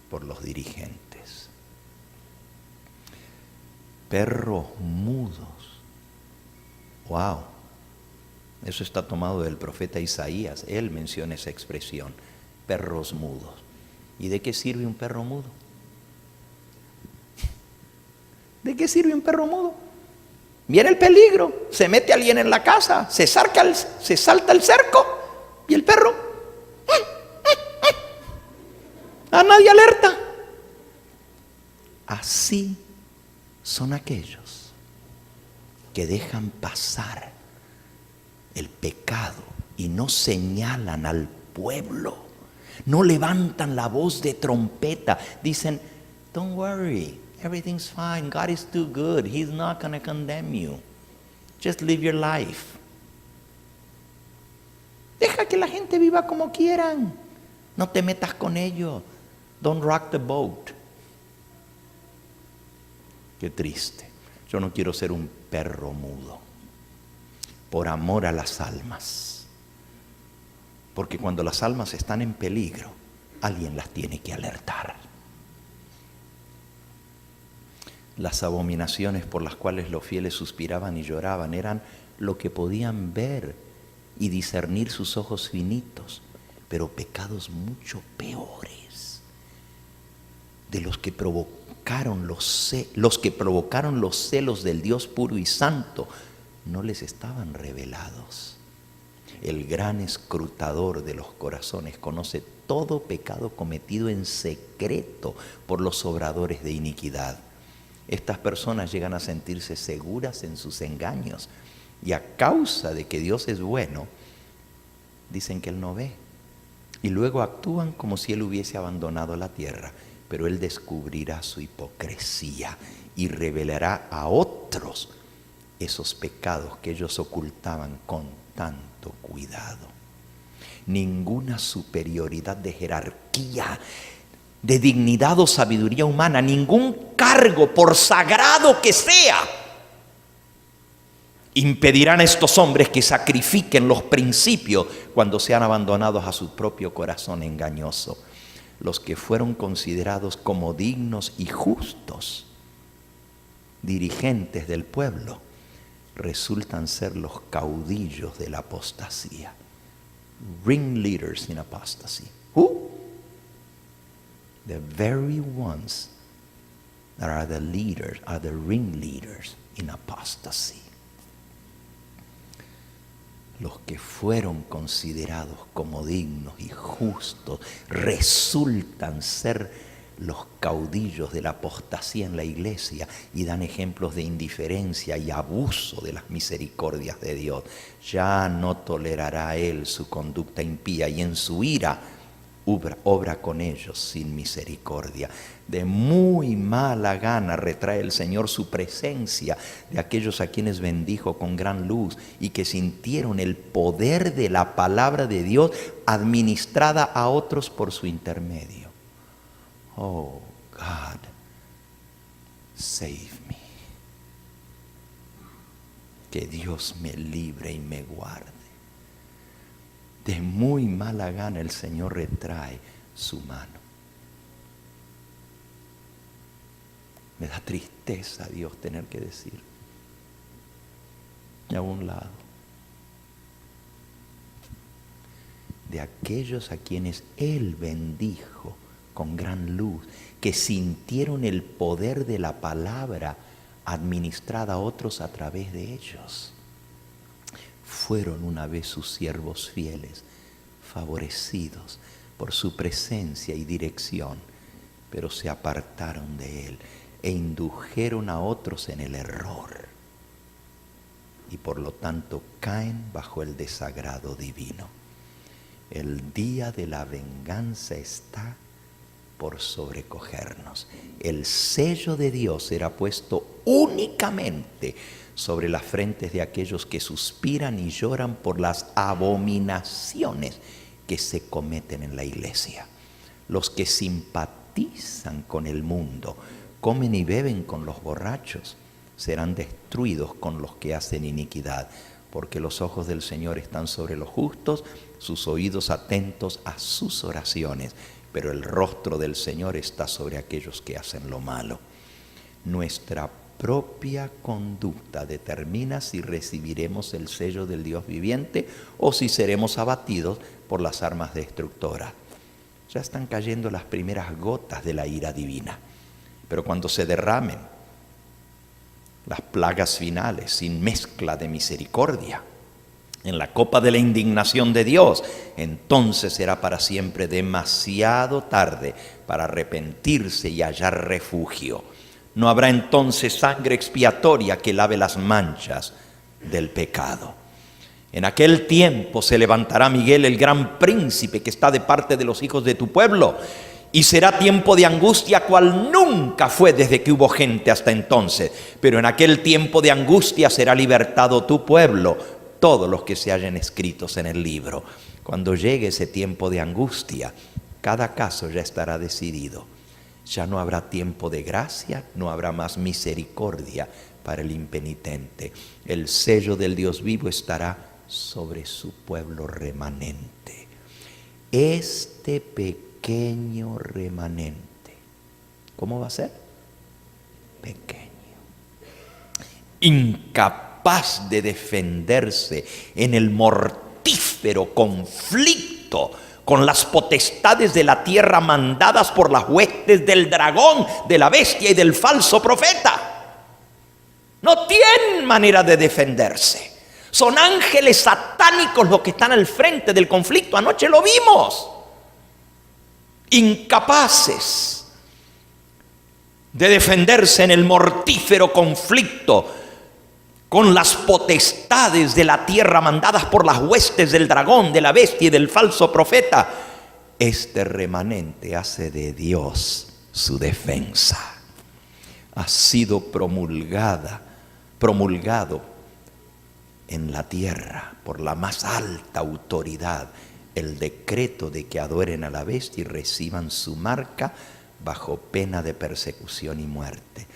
por los dirigentes. Perros mudos. Wow. Eso está tomado del profeta Isaías. Él menciona esa expresión, perros mudos. ¿Y de qué sirve un perro mudo? ¿De qué sirve un perro mudo? Viene el peligro, se mete alguien en la casa, se salta el cerco y el perro a nadie alerta. Así son aquellos que dejan pasar el pecado y no señalan al pueblo, no levantan la voz de trompeta, dicen: don't worry, everything's fine, God is too good, He's not going to condemn you, just live your life. Deja que la gente viva como quieran, no te metas con ellos, don't rock the boat. Qué triste. Yo no quiero ser un perro mudo, por amor a las almas, porque cuando las almas están en peligro, alguien las tiene que alertar. Las abominaciones por las cuales los fieles suspiraban y lloraban eran lo que podían ver y discernir sus ojos finitos, pero pecados mucho peores de los que provocaron los celos del Dios puro y santo no les estaban revelados. El gran escrutador de los corazones conoce todo pecado cometido en secreto por los obradores de iniquidad. Estas personas llegan a sentirse seguras en sus engaños y a causa de que Dios es bueno, dicen que Él no ve y luego actúan como si Él hubiese abandonado la tierra, pero Él descubrirá su hipocresía y revelará a otros esos pecados que ellos ocultaban con tanto cuidado. Ninguna superioridad de jerarquía, de dignidad o sabiduría humana, ningún cargo, por sagrado que sea, impedirán a estos hombres que sacrifiquen los principios cuando sean abandonados a su propio corazón engañoso. Los que fueron considerados como dignos y justos dirigentes del pueblo resultan ser los caudillos de la apostasía. Ringleaders in apostasy. the very ones that are the leaders, are the ringleaders in apostasy. Los que fueron considerados como dignos y justos resultan ser los caudillos de la apostasía en la iglesia y dan ejemplos de indiferencia y abuso de las misericordias de Dios. Ya no tolerará él su conducta impía y en su ira obra con ellos sin misericordia. De muy mala gana retrae el Señor su presencia de aquellos a quienes bendijo con gran luz y que sintieron el poder de la palabra de Dios administrada a otros por su intermedio. Oh, God, save me. Que Dios me libre y me guarde. De muy mala gana el Señor retrae su mano. Me da tristeza, Dios, tener que decir. Y a un lado, de aquellos a quienes Él bendijo con gran luz, que sintieron el poder de la palabra administrada a otros a través de ellos. Fueron una vez sus siervos fieles, favorecidos por su presencia y dirección, pero se apartaron de Él e indujeron a otros en el error y por lo tanto caen bajo el desagrado divino. El día de la venganza está por sobrecogernos. El sello de Dios será puesto únicamente sobre las frentes de aquellos que suspiran y lloran por las abominaciones que se cometen en la iglesia. Los que simpatizan con el mundo, comen y beben con los borrachos, serán destruidos con los que hacen iniquidad, porque los ojos del Señor están sobre los justos, sus oídos atentos a sus oraciones, pero el rostro del Señor está sobre aquellos que hacen lo malo. Nuestra propia conducta determina si recibiremos el sello del Dios viviente o si seremos abatidos por las armas destructoras. Ya están cayendo las primeras gotas de la ira divina, pero cuando se derramen las plagas finales sin mezcla de misericordia en la copa de la indignación de Dios, entonces será para siempre demasiado tarde para arrepentirse y hallar refugio. No habrá entonces sangre expiatoria que lave las manchas del pecado. En aquel tiempo se levantará Miguel, el gran príncipe que está de parte de los hijos de tu pueblo, y será tiempo de angustia cual nunca fue desde que hubo gente hasta entonces. Pero en aquel tiempo de angustia será libertado tu pueblo, todos los que se hallen escritos en el libro. Cuando llegue ese tiempo de angustia, cada caso ya estará decidido. Ya no habrá tiempo de gracia, no habrá más misericordia para el impenitente. El sello del Dios vivo estará sobre su pueblo remanente. Este pequeño remanente, ¿cómo va a ser? Pequeño. Incapaz de defenderse en el mortífero conflicto con las potestades de la tierra mandadas por las huestes del dragón, de la bestia y del falso profeta. No tienen manera de defenderse. Son ángeles satánicos los que están al frente del conflicto. Anoche lo vimos. Incapaces de defenderse en el mortífero conflicto con las potestades de la tierra mandadas por las huestes del dragón, de la bestia y del falso profeta. Este remanente hace de Dios su defensa. Ha sido promulgado en la tierra por la más alta autoridad el decreto de que adoren a la bestia y reciban su marca bajo pena de persecución y muerte.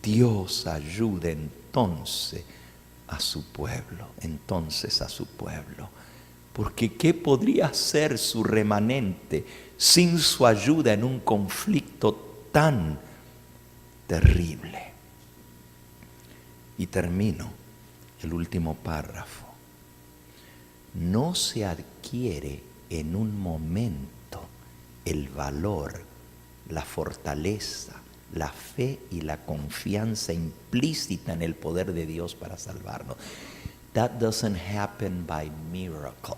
Dios ayude entonces a su pueblo, porque ¿qué podría hacer su remanente sin su ayuda en un conflicto tan terrible? Y termino el último párrafo. No se adquiere en un momento el valor la fortaleza, la fe y la confianza implícita en el poder de Dios para salvarnos. That doesn't happen by miracle.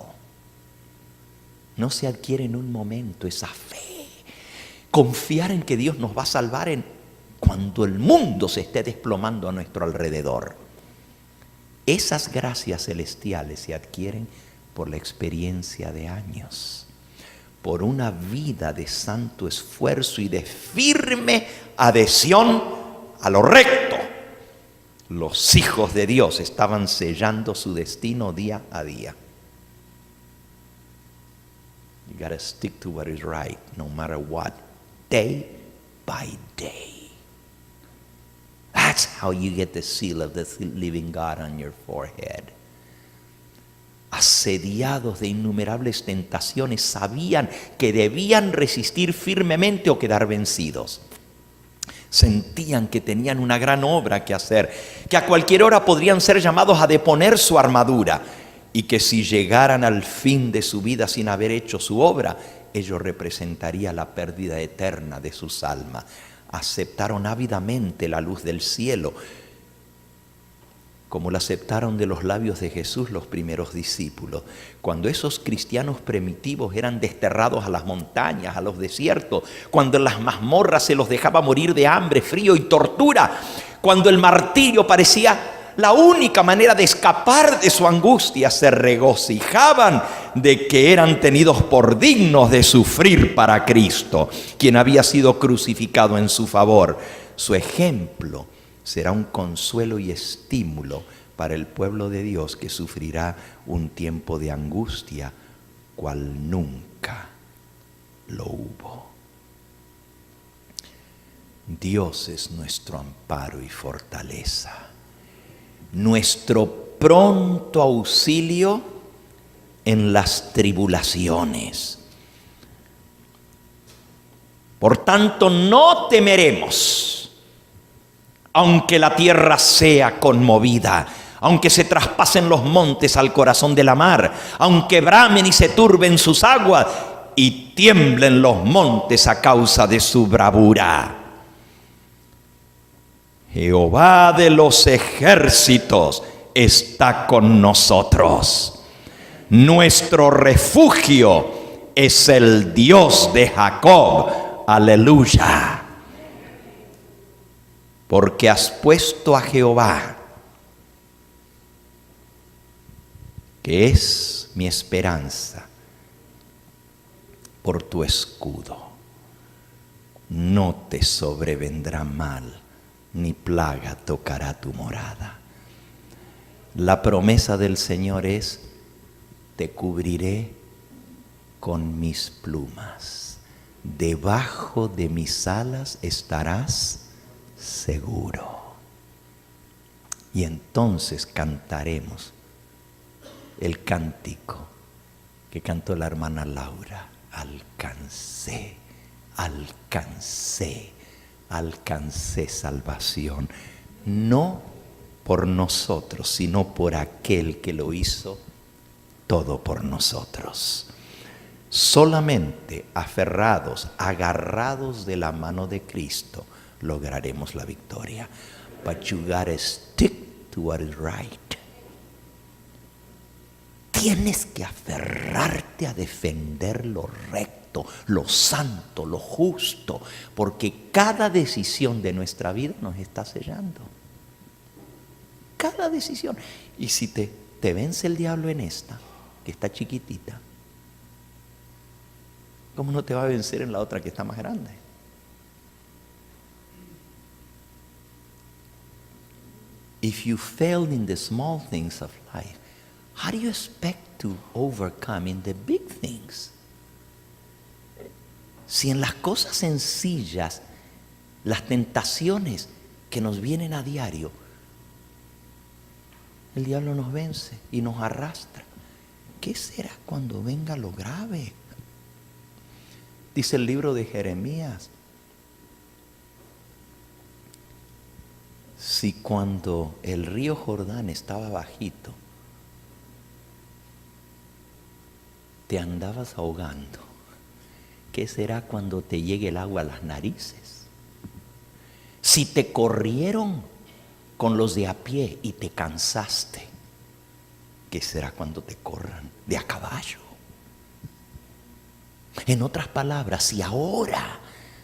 No se adquiere en un momento esa fe. Confiar en que Dios nos va a salvar cuando el mundo se esté desplomando a nuestro alrededor. Esas gracias celestiales se adquieren por la experiencia de años, por una vida de santo esfuerzo y de firme adhesión a lo recto. Los hijos de Dios estaban sellando su destino día a día. You gotta stick to what is right, no matter what, day by day. That's how you get the seal of the living God on your forehead. Asediados de innumerables tentaciones, sabían que debían resistir firmemente o quedar vencidos. Sentían que tenían una gran obra que hacer, que a cualquier hora podrían ser llamados a deponer su armadura, y que si llegaran al fin de su vida sin haber hecho su obra, ello representaría la pérdida eterna de sus almas. Aceptaron ávidamente la luz del cielo, como la aceptaron de los labios de Jesús los primeros discípulos. Cuando esos cristianos primitivos eran desterrados a las montañas, a los desiertos, cuando en las mazmorras se los dejaba morir de hambre, frío y tortura, cuando el martirio parecía la única manera de escapar de su angustia, se regocijaban de que eran tenidos por dignos de sufrir para Cristo, quien había sido crucificado en su favor. Su ejemplo será un consuelo y estímulo para el pueblo de Dios que sufrirá un tiempo de angustia cual nunca lo hubo. Dios es nuestro amparo y fortaleza, nuestro pronto auxilio en las tribulaciones. Por tanto, no temeremos, aunque la tierra sea conmovida, aunque se traspasen los montes al corazón de la mar, aunque bramen y se turben sus aguas y tiemblen los montes a causa de su bravura. Jehová de los ejércitos está con nosotros. Nuestro refugio es el Dios de Jacob. Aleluya. Porque has puesto a Jehová, que es mi esperanza, por tu escudo. No te sobrevendrá mal, ni plaga tocará tu morada. La promesa del Señor es: te cubriré con mis plumas, debajo de mis alas estarás seguro. Y entonces cantaremos el cántico que cantó la hermana Laura: alcancé, alcancé, alcancé salvación, no por nosotros, sino por aquel que lo hizo todo por nosotros. Solamente aferrados, agarrados de la mano de Cristo, lograremos la victoria. But you gotta stick to what is right. Tienes que aferrarte a defender lo recto, lo santo, lo justo, porque cada decisión de nuestra vida nos está sellando. Cada decisión. Y si te vence el diablo en esta, que está chiquitita, ¿cómo no te va a vencer en la otra que está más grande? If you failed in the small things of life, how do you expect to overcome in the big things? Si en las cosas sencillas, las tentaciones que nos vienen a diario, el diablo nos vence y nos arrastra, ¿qué será cuando venga lo grave? Dice el libro de Jeremías: si cuando el río Jordán estaba bajito, te andabas ahogando, ¿qué será cuando te llegue el agua a las narices? Si te corrieron con los de a pie y te cansaste, ¿qué será cuando te corran de a caballo? En otras palabras, si ahora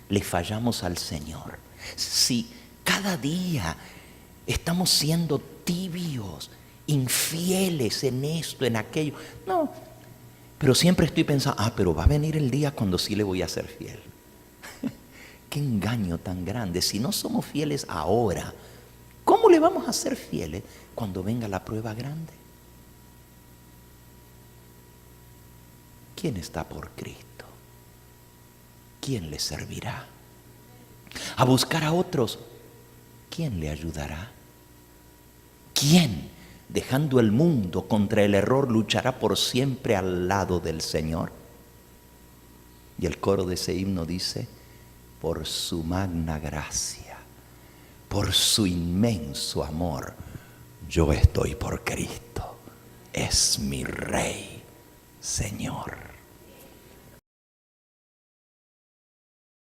le fallamos al Señor, si cada día estamos siendo tibios, infieles en esto, en aquello, no, pero siempre estoy pensando, pero va a venir el día cuando sí le voy a ser fiel. Qué engaño tan grande. Si no somos fieles ahora, ¿cómo le vamos a ser fieles cuando venga la prueba grande? ¿Quién está por Cristo? ¿Quién le servirá? A buscar a otros, ¿quién le ayudará? ¿Quién, dejando el mundo contra el error, luchará por siempre al lado del Señor? Y el coro de ese himno dice, por su magna gracia, por su inmenso amor, yo estoy por Cristo, es mi Rey, Señor.